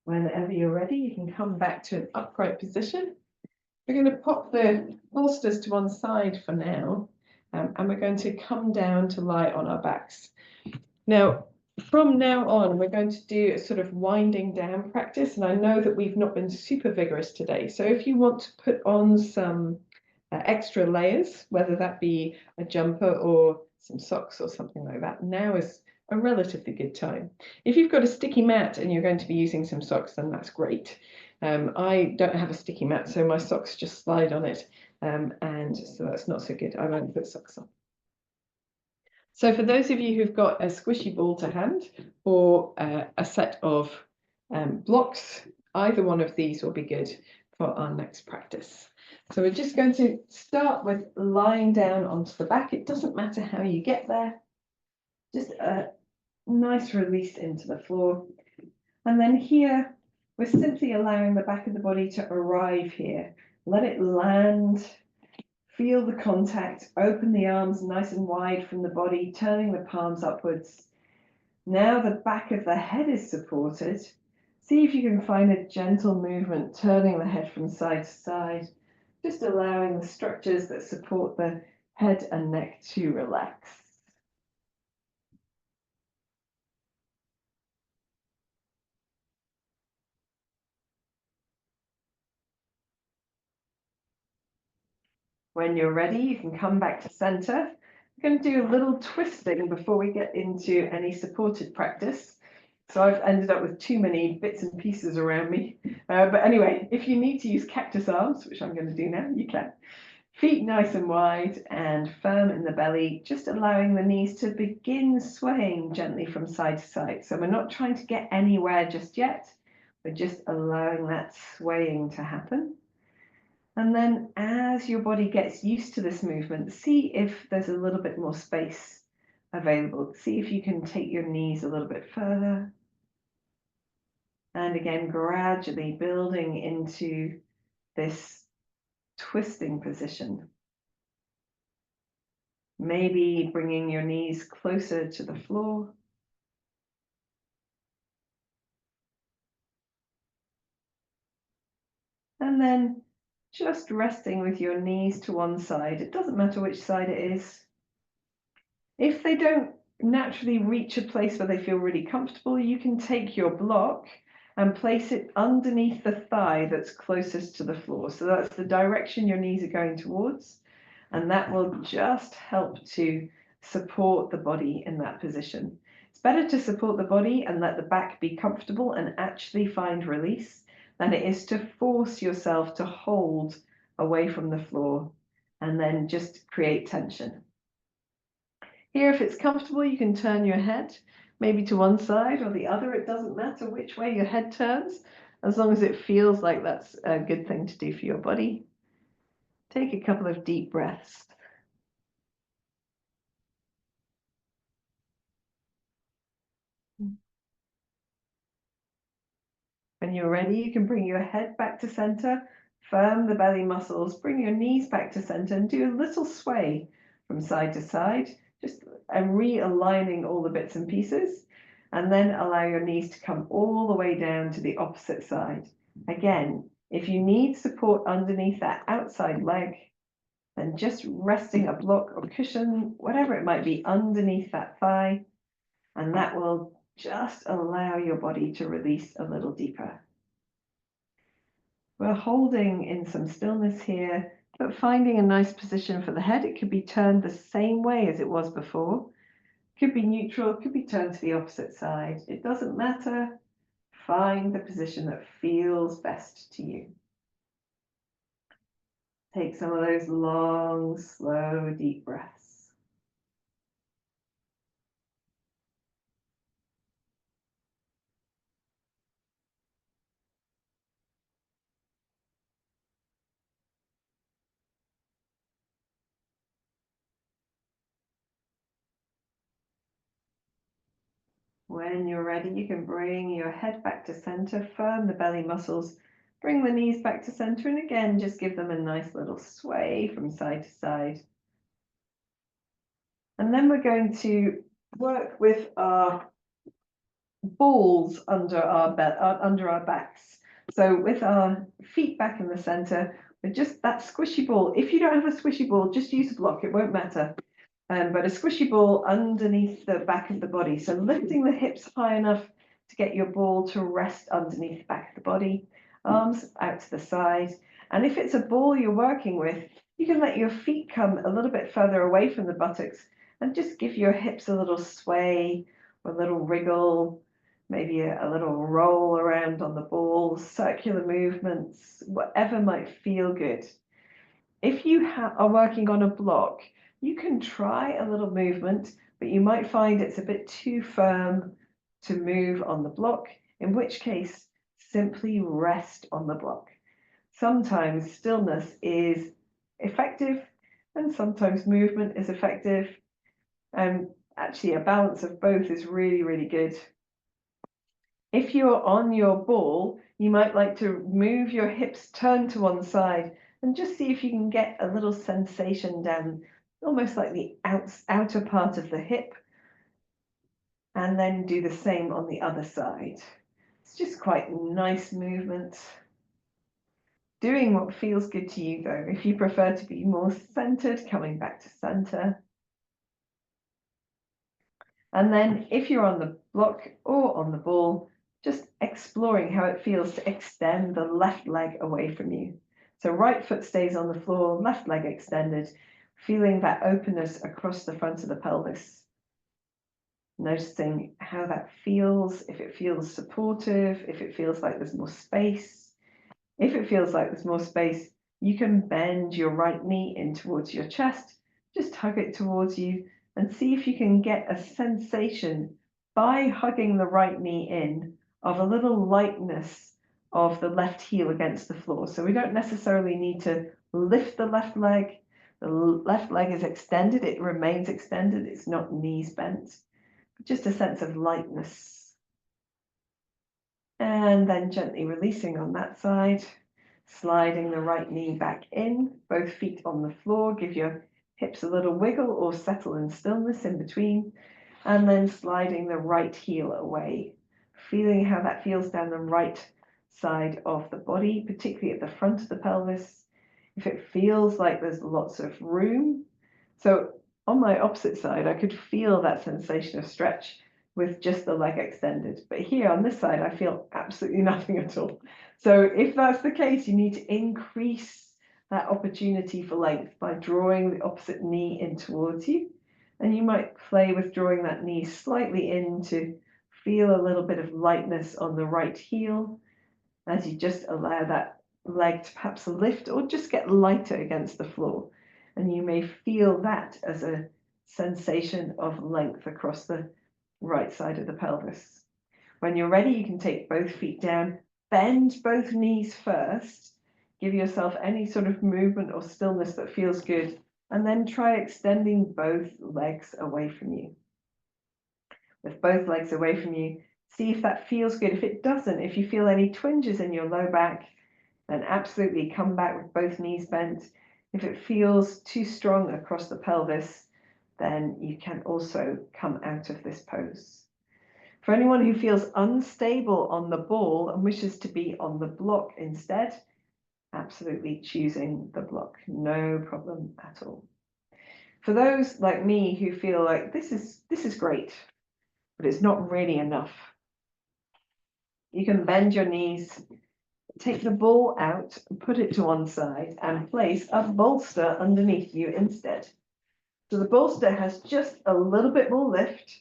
[SPEAKER 1] Whenever you're ready, you can come back to an upright position. We're going to pop the bolsters to one side for now, and we're going to come down to lie on our backs. Now, from now on, we're going to do a sort of winding down practice, and I know that we've not been super vigorous today. So if you want to put on some extra layers, whether that be a jumper or some socks or something like that, now is a relatively good time. If you've got a sticky mat and you're going to be using some socks, then that's great. I don't have a sticky mat, so my socks just slide on it, and so that's not so good. I won't put socks on. So for those of you who've got a squishy ball to hand or a set of blocks, either one of these will be good for our next practice. So we're just going to start with lying down onto the back. It doesn't matter how you get there, just a nice release into the floor. And then here, we're simply allowing the back of the body to arrive here. Let it land. Feel the contact, open the arms nice and wide from the body, turning the palms upwards. Now the back of the head is supported. See if you can find a gentle movement, turning the head from side to side, just allowing the structures that support the head and neck to relax. When you're ready, you can come back to center. We're going to do a little twisting before we get into any supported practice. So I've ended up with too many bits and pieces around me. But anyway, if you need to use cactus arms, which I'm going to do now, you can. Feet nice and wide and firm in the belly, just allowing the knees to begin swaying gently from side to side. So we're not trying to get anywhere just yet. We're just allowing that swaying to happen. And then as your body gets used to this movement, see if there's a little bit more space available. See if you can take your knees a little bit further. And again, gradually building into this twisting position. Maybe bringing your knees closer to the floor. And then just resting with your knees to one side. It doesn't matter which side it is. If they don't naturally reach a place where they feel really comfortable, you can take your block and place it underneath the thigh that's closest to the floor. So that's the direction your knees are going towards. And that will just help to support the body in that position. It's better to support the body and let the back be comfortable and actually find release than it is to force yourself to hold away from the floor and then just create tension. Here, if it's comfortable, you can turn your head maybe to one side or the other. It doesn't matter which way your head turns, as long as it feels like that's a good thing to do for your body. Take a couple of deep breaths. When you're ready, you can bring your head back to center, firm the belly muscles, bring your knees back to center and do a little sway from side to side, just realigning all the bits and pieces, and then allow your knees to come all the way down to the opposite side. Again, if you need support underneath that outside leg, then just resting a block or cushion, whatever it might be, underneath that thigh, and that will just allow your body to release a little deeper. We're holding in some stillness here, but finding a nice position for the head. It could be turned the same way as it was before. Could be neutral, could be turned to the opposite side. It doesn't matter. Find the position that feels best to you. Take some of those long, slow, deep breaths. When you're ready, you can bring your head back to center, firm the belly muscles, bring the knees back to center, and again, just give them a nice little sway from side to side. And then we're going to work with our balls under our backs. So with our feet back in the center, with just that squishy ball. If you don't have a squishy ball, just use a block, it won't matter. But a squishy ball underneath the back of the body. So lifting the hips high enough to get your ball to rest underneath the back of the body, arms out to the side. And if it's a ball you're working with, you can let your feet come a little bit further away from the buttocks and just give your hips a little sway, a little wriggle, maybe a little roll around on the ball, circular movements, whatever might feel good. If you are working on a block, you can try a little movement, but you might find it's a bit too firm to move on the block, in which case simply rest on the block. Sometimes stillness is effective and sometimes movement is effective. Actually, a balance of both is really, really good. If you're on your ball, you might like to move your hips, turn to one side, and just see if you can get a little sensation down, almost like the outer part of the hip, and then do the same on the other side. It's just quite nice movement. Doing what feels good to you though. If you prefer to be more centered, coming back to center. And then if you're on the block or on the ball, just exploring how it feels to extend the left leg away from you. So right foot stays on the floor, left leg extended, feeling that openness across the front of the pelvis. Noticing how that feels, if it feels supportive, if it feels like there's more space. If it feels like there's more space, you can bend your right knee in towards your chest, just hug it towards you, and see if you can get a sensation by hugging the right knee in of a little lightness of the left heel against the floor. So we don't necessarily need to lift the left leg. The left leg is extended, it remains extended, it's not knees bent. Just a sense of lightness. And then gently releasing on that side, sliding the right knee back in, both feet on the floor, give your hips a little wiggle or settle in stillness in between, and then sliding the right heel away, feeling how that feels down the right side of the body, particularly at the front of the pelvis. If it feels like there's lots of room. So on my opposite side, I could feel that sensation of stretch with just the leg extended. But here on this side, I feel absolutely nothing at all. So if that's the case, you need to increase that opportunity for length by drawing the opposite knee in towards you. And you might play with drawing that knee slightly in to feel a little bit of lightness on the right heel as you just allow that leg to perhaps lift or just get lighter against the floor. And you may feel that as a sensation of length across the right side of the pelvis. When you're ready, you can take both feet down, bend both knees first, give yourself any sort of movement or stillness that feels good, and then try extending both legs away from you. With both legs away from you, see if that feels good. If it doesn't, if you feel any twinges in your low back, then absolutely come back with both knees bent. If it feels too strong across the pelvis, then you can also come out of this pose. For anyone who feels unstable on the ball and wishes to be on the block instead, absolutely choosing the block, no problem at all. For those like me who feel like this is great, but it's not really enough, you can bend your knees, take the ball out, put it to one side, and place a bolster underneath you instead. So the bolster has just a little bit more lift.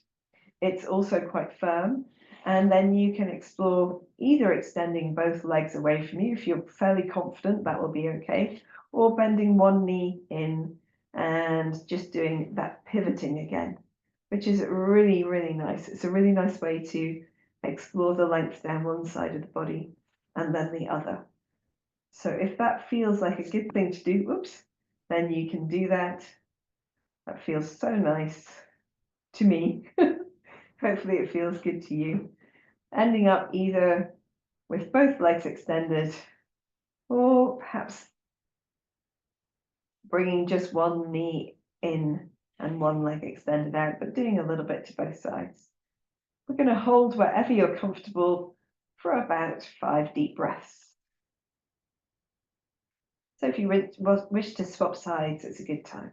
[SPEAKER 1] It's also quite firm. And then you can explore either extending both legs away from you. If you're fairly confident, that will be okay. Or bending one knee in and just doing that pivoting again, which is really, really nice. It's a really nice way to explore the length down one side of the body and then the other. So if that feels like a good thing to do, whoops, then you can do that. That feels so nice to me. Hopefully it feels good to you. Ending up either with both legs extended or perhaps bringing just one knee in and one leg extended out, but doing a little bit to both sides. We're going to hold wherever you're comfortable for about 5 deep breaths. So if you wish to swap sides, it's a good time.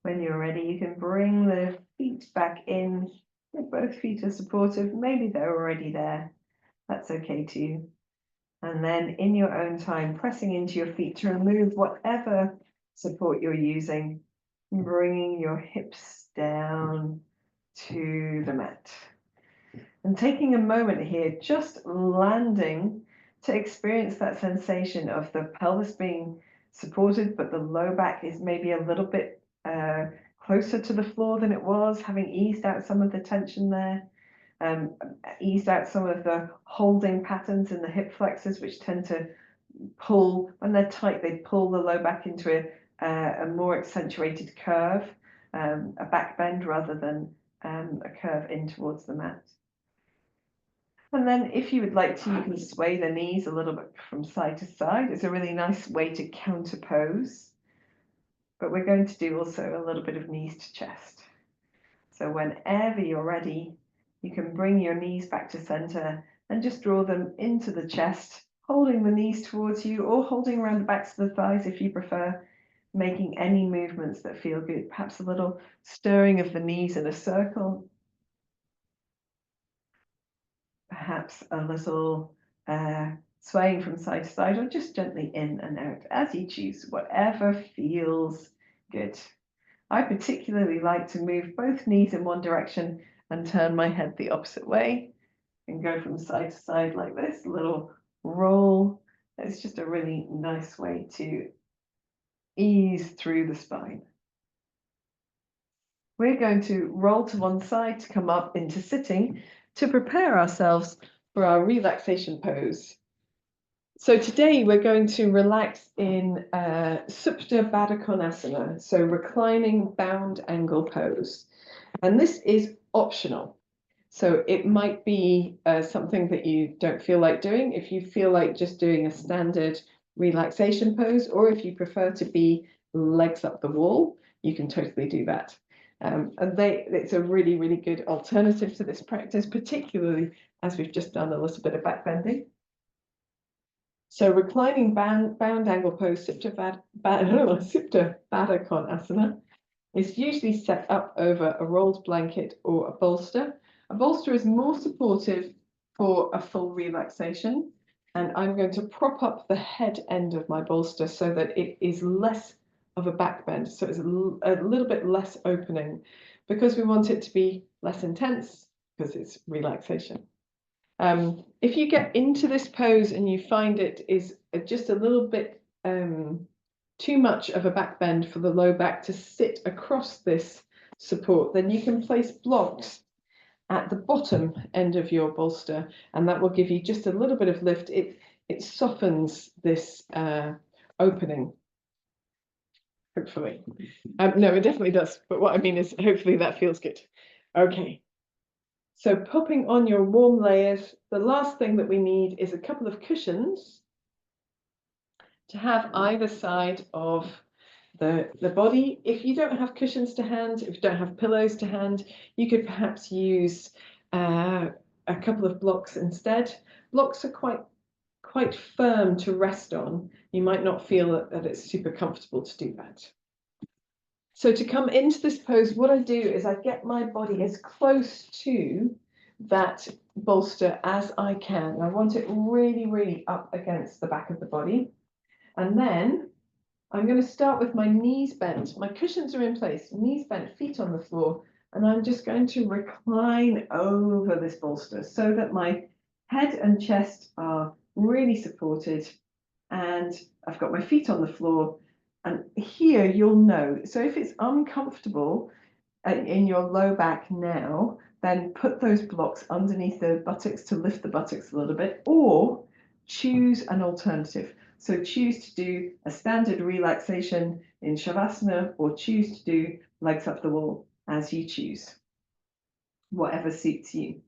[SPEAKER 1] When you're ready, you can bring the feet back in. If both feet are supportive, maybe they're already there. That's okay too. And then in your own time, pressing into your feet to remove whatever support you're using, bringing your hips down to the mat. And taking a moment here, just landing to experience that sensation of the pelvis being supported, but the low back is maybe a little bit closer to the floor than it was, having eased out some of the tension there, eased out some of the holding patterns in the hip flexors, which tend to pull, when they're tight, they pull the low back into a more accentuated curve, a back bend rather than a curve in towards the mat. And then if you would like to, you can sway the knees a little bit from side to side. It's a really nice way to counter pose. But we're going to do also a little bit of knees to chest. So whenever you're ready, you can bring your knees back to center and just draw them into the chest, holding the knees towards you or holding around the backs of the thighs if you prefer, making any movements that feel good. Perhaps a little stirring of the knees in a circle. Perhaps a little swaying from side to side, or just gently in and out, as you choose, whatever feels good. I particularly like to move both knees in one direction and turn my head the opposite way and go from side to side like this, a little roll. It's just a really nice way to ease through the spine. We're going to roll to one side to come up into sitting to prepare ourselves for our relaxation pose. So today we're going to relax in Supta Baddha Konasana, so reclining bound angle pose. And this is optional. So it might be something that you don't feel like doing. If you feel like just doing a standard relaxation pose, or if you prefer to be legs up the wall, you can totally do that. And it's a really, really good alternative to this practice, particularly as we've just done a little bit of back bending. So reclining bound angle pose, Supta Baddha Konasana, is usually set up over a rolled blanket or a bolster. A bolster is more supportive for a full relaxation, and I'm going to prop up the head end of my bolster so that it is less of a back bend, so it's a little bit less opening, because we want it to be less intense, because it's relaxation. If you get into this pose and you find it is just a little bit too much of a back bend for the low back to sit across this support, then you can place blocks at the bottom end of your bolster, and that will give you just a little bit of lift. it softens this opening, hopefully. No, it definitely does, but what I mean is hopefully that feels good. Okay, so popping on your warm layers, the last thing that we need is a couple of cushions to have either side of the body. If you don't have cushions to hand, if you don't have pillows to hand, you could perhaps use a couple of blocks instead. Blocks are quite firm to rest on. You might not feel that it's super comfortable to do that. So to come into this pose, what I do is I get my body as close to that bolster as I can. I want it really, really up against the back of the body. And then I'm going to start with my knees bent. My cushions are in place, knees bent, feet on the floor. And I'm just going to recline over this bolster so that my head and chest are really supported. And I've got my feet on the floor. And here you'll know. So if it's uncomfortable in your low back now, then put those blocks underneath the buttocks to lift the buttocks a little bit, or choose an alternative. So choose to do a standard relaxation in Shavasana, or choose to do legs up the wall, as you choose, whatever suits you.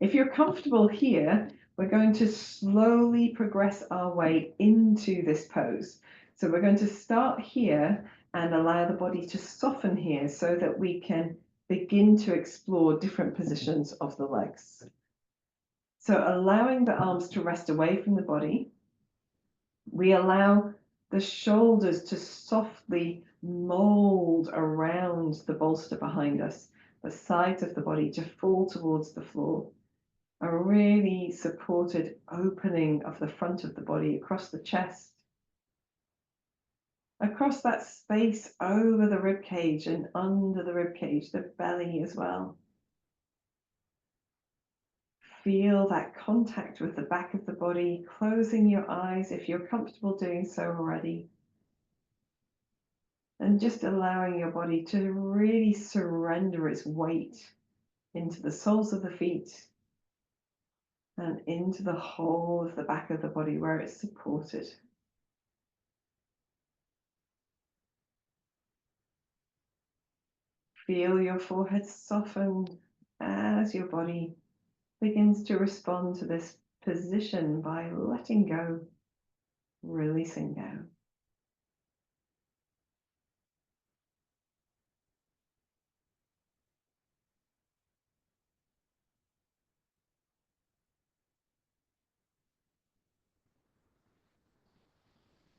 [SPEAKER 1] If you're comfortable here, we're going to slowly progress our way into this pose. So we're going to start here and allow the body to soften here so that we can begin to explore different positions of the legs. So allowing the arms to rest away from the body, we allow the shoulders to softly mold around the bolster behind us, the sides of the body to fall towards the floor. A really supported opening of the front of the body across the chest, across that space over the rib cage and under the rib cage, the belly as well. Feel that contact with the back of the body, closing your eyes if you're comfortable doing so already. And just allowing your body to really surrender its weight into the soles of the feet and into the whole of the back of the body where it's supported. Feel your forehead soften as your body begins to respond to this position by letting go, releasing go.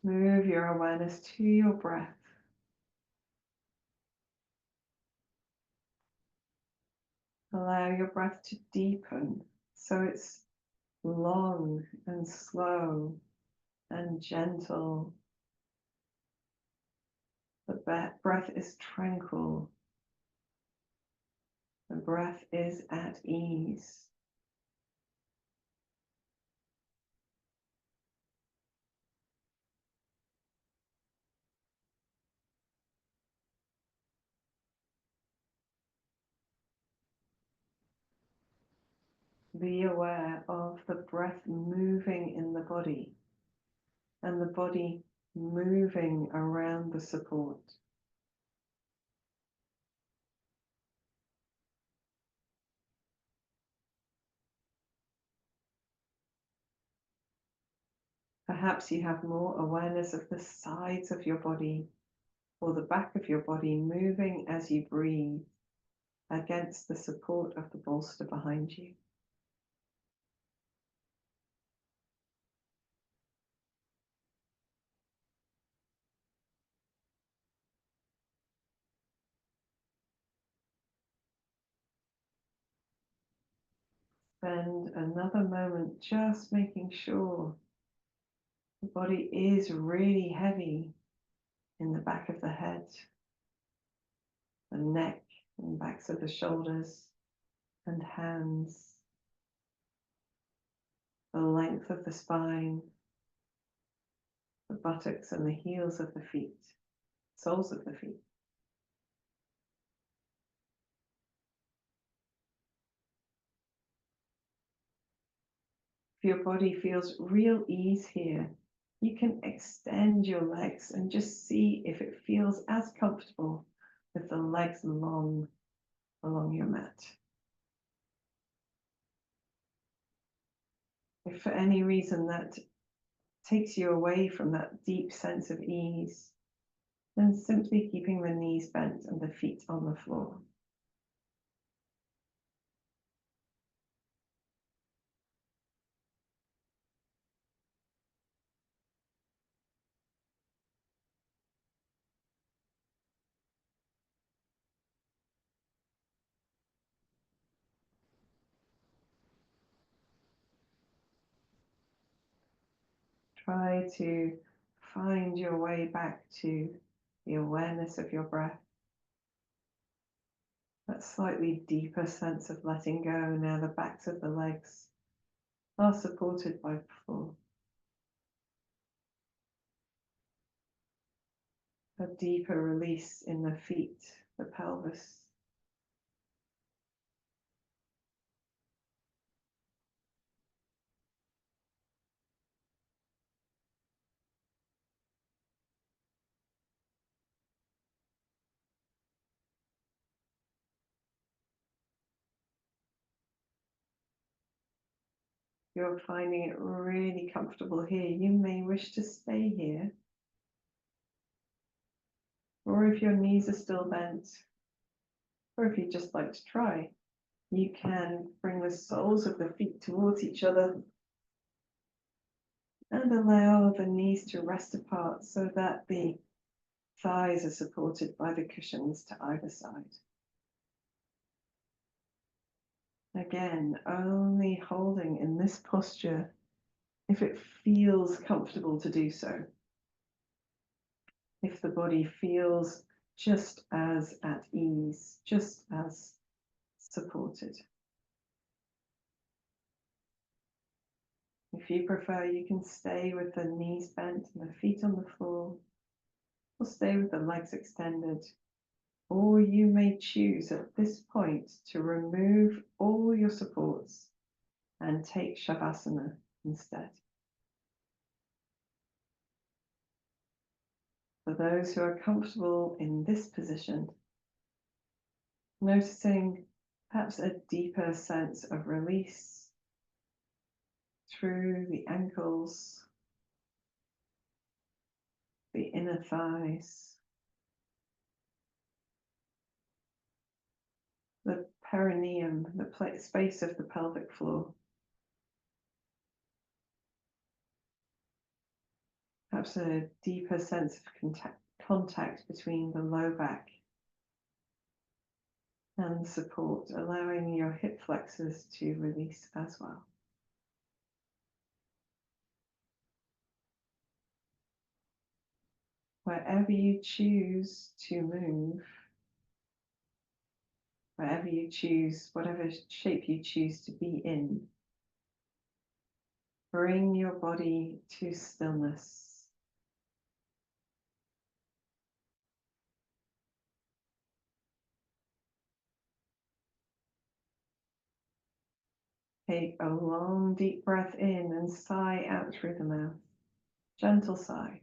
[SPEAKER 1] Move your awareness to your breath. Allow your breath to deepen so it's long and slow and gentle. The breath is tranquil. The breath is at ease. Be aware of the breath moving in the body and the body moving around the support. Perhaps you have more awareness of the sides of your body or the back of your body moving as you breathe against the support of the bolster behind you. Spend another moment just making sure the body is really heavy in the back of the head, the neck and backs of the shoulders and hands, the length of the spine, the buttocks and the heels of the feet, soles of the feet. If your body feels real ease here, you can extend your legs and just see if it feels as comfortable with the legs long along your mat. If for any reason that takes you away from that deep sense of ease, then simply keeping the knees bent and the feet on the floor. Try to find your way back to the awareness of your breath. That slightly deeper sense of letting go. Now the backs of the legs are supported by the floor. A deeper release in the feet, the pelvis. You're finding it really comfortable here, you may wish to stay here. Or if your knees are still bent, or if you'd just like to try, you can bring the soles of the feet towards each other and allow the knees to rest apart so that the thighs are supported by the cushions to either side. Again, only holding in this posture if it feels comfortable to do so. If the body feels just as at ease, just as supported. If you prefer, you can stay with the knees bent and the feet on the floor, or stay with the legs extended. Or you may choose at this point to remove all your supports and take Shavasana instead. For those who are comfortable in this position, noticing perhaps a deeper sense of release through the ankles, the inner thighs, the perineum, the space of the pelvic floor. Perhaps a deeper sense of contact between the low back and support, allowing your hip flexors to release as well. Wherever you choose to move, wherever you choose, whatever shape you choose to be in, bring your body to stillness. Take a long, deep breath in and sigh out through the mouth. Gentle sigh.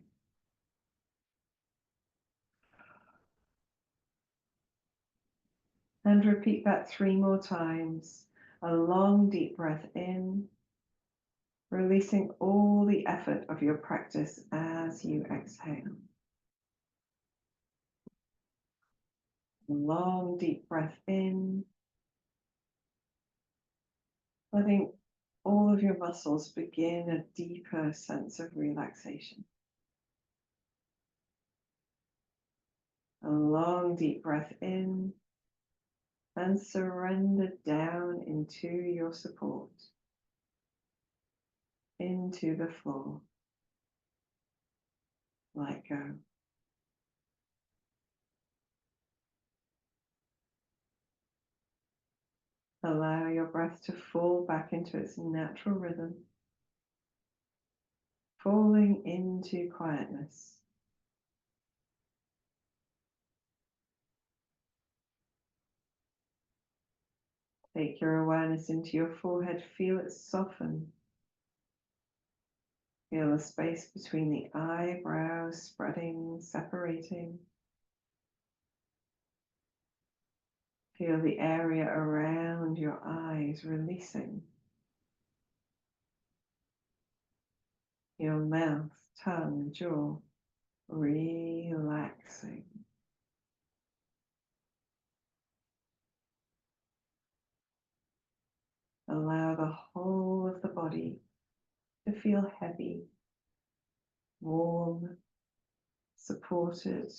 [SPEAKER 1] And repeat that 3 more times. A long, deep breath in, releasing all the effort of your practice as you exhale. A long, deep breath in, letting all of your muscles begin a deeper sense of relaxation. A long, deep breath in, and surrender down into your support, into the floor. Let go. Allow your breath to fall back into its natural rhythm, falling into quietness. Take your awareness into your forehead, feel it soften Feel the space between the eyebrows spreading, separating. Feel the area around your eyes releasing. Your mouth, tongue, jaw relaxing. Allow the whole of the body to feel heavy, warm, supported,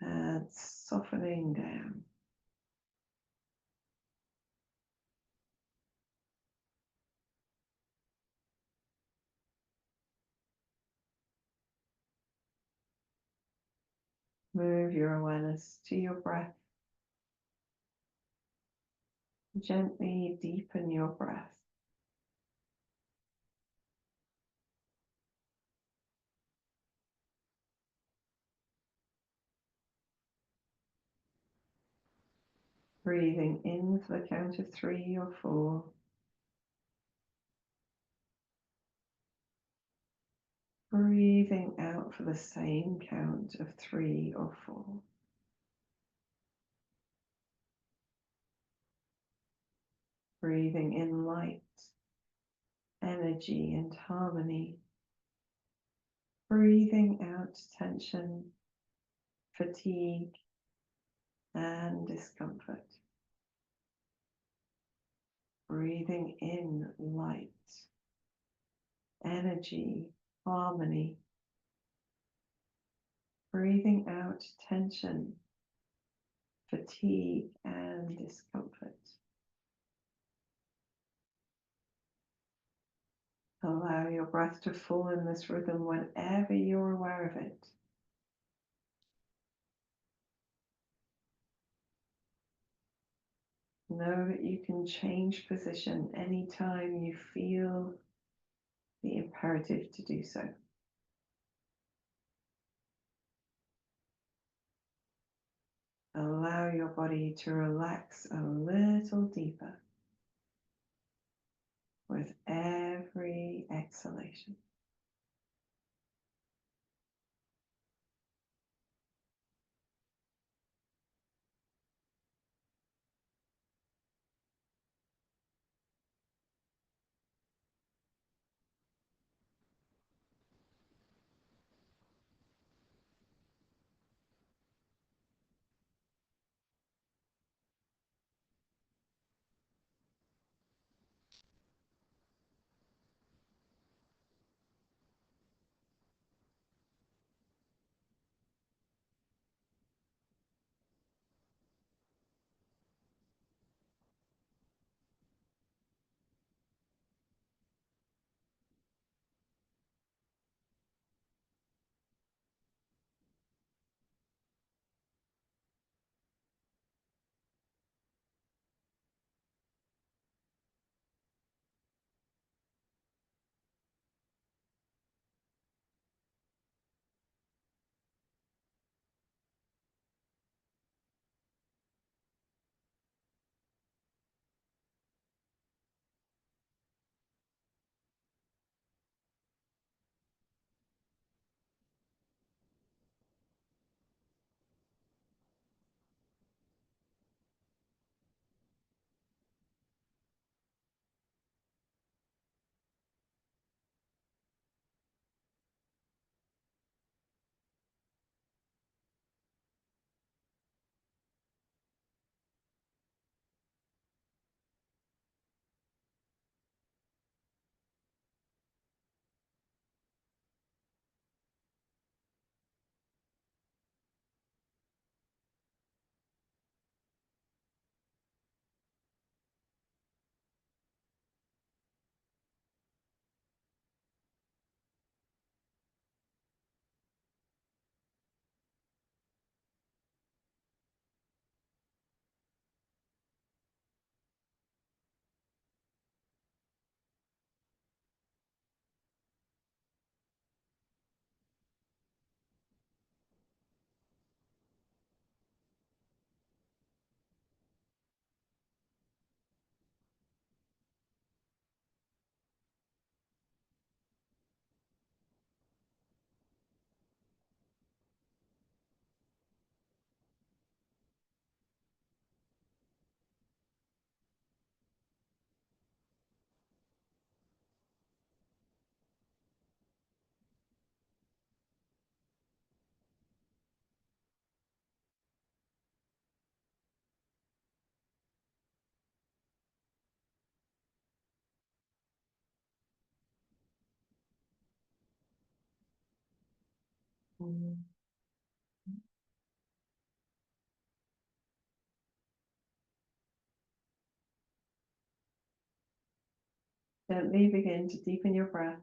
[SPEAKER 1] and softening down. Move your awareness to your breath. Gently deepen your breath. Breathing in for the count of 3 or 4. Breathing out for the same count of 3 or 4. Breathing in light, energy and harmony. Breathing out tension, fatigue and discomfort. Breathing in light, energy, harmony. Breathing out tension, fatigue and discomfort. Allow your breath to fall in this rhythm whenever you're aware of it. Know that you can change position anytime you feel the imperative to do so. Allow your body to relax a little deeper with every exhalation. Gently begin to deepen your breath.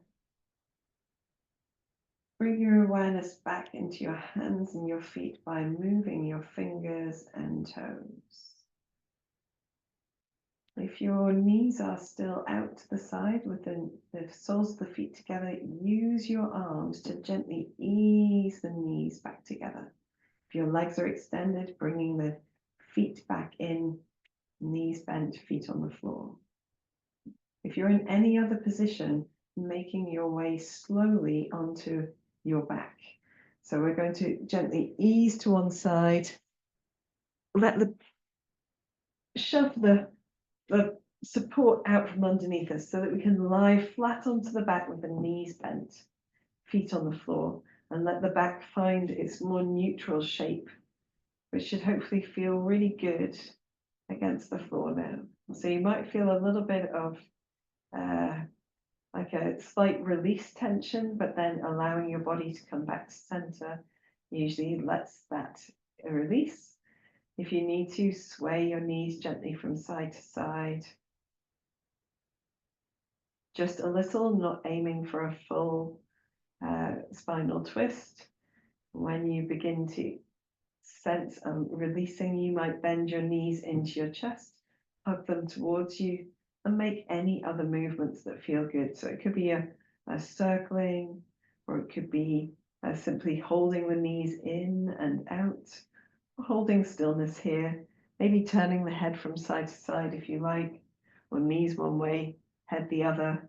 [SPEAKER 1] Bring your awareness back into your hands and your feet by moving your fingers and toes. If your knees are still out to the side with the soles of the feet together, use your arms to gently ease the knees back together. If your legs are extended, bringing the feet back in, knees bent, feet on the floor. If you're in any other position, making your way slowly onto your back. So we're going to gently ease to one side, shove the support out from underneath us so that we can lie flat onto the back with the knees bent, feet on the floor, and let the back find its more neutral shape, which should hopefully feel really good against the floor now. So you might feel a little bit of like a slight release tension, but then allowing your body to come back to center usually lets that release. If you need to, sway your knees gently from side to side. Just a little, not aiming for a full spinal twist. When you begin to sense releasing, you might bend your knees into your chest, hug them towards you, and make any other movements that feel good. So it could be a circling, or it could be simply holding the knees in and out, holding stillness here, maybe turning the head from side to side if you like, or knees one way, head the other,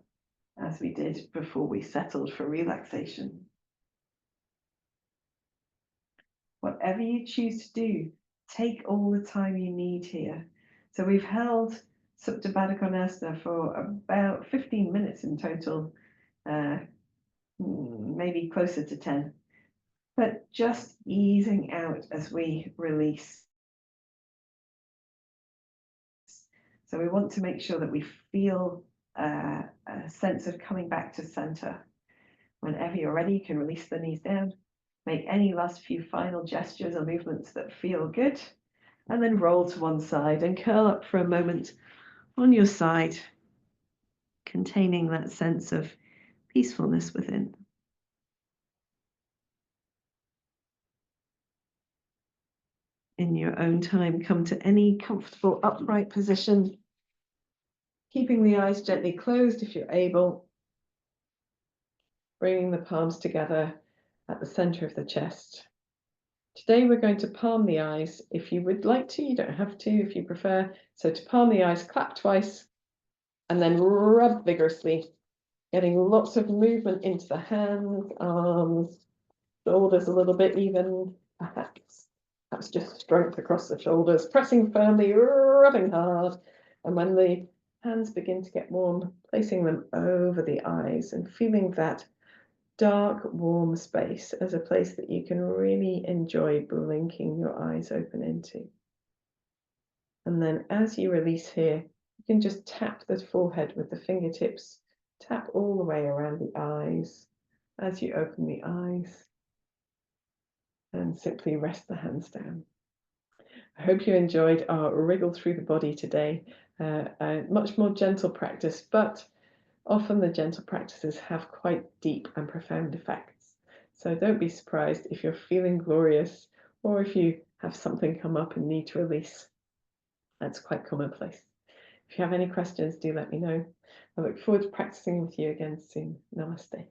[SPEAKER 1] as we did before we settled for relaxation. Whatever you choose to do, take all the time you need here. So we've held Supta Baddha Konasana for about 15 minutes in total, maybe closer to 10, but just easing out as we release. So we want to make sure that we feel a sense of coming back to center. Whenever you're ready, you can release the knees down, make any last few final gestures or movements that feel good, and then roll to one side and curl up for a moment on your side, containing that sense of peacefulness within. In your own time, come to any comfortable upright position, keeping the eyes gently closed if you're able, bringing the palms together at the center of the chest. Today we're going to palm the eyes. If you would like to, you don't have to if you prefer. So to palm the eyes, clap twice, and then rub vigorously, getting lots of movement into the hands, arms, shoulders a little bit even, perhaps just strength across the shoulders, pressing firmly, rubbing hard. And when the hands begin to get warm, placing them over the eyes and feeling that dark, warm space as a place that you can really enjoy blinking your eyes open into. And then as you release here, you can just tap the forehead with the fingertips, tap all the way around the eyes as you open the eyes, and simply rest the hands down. I hope you enjoyed our wriggle through the body today. A much more gentle practice, but often the gentle practices have quite deep and profound effects. So don't be surprised if you're feeling glorious or if you have something come up and need to release. That's quite commonplace. If you have any questions, do let me know. I look forward to practicing with you again soon. Namaste.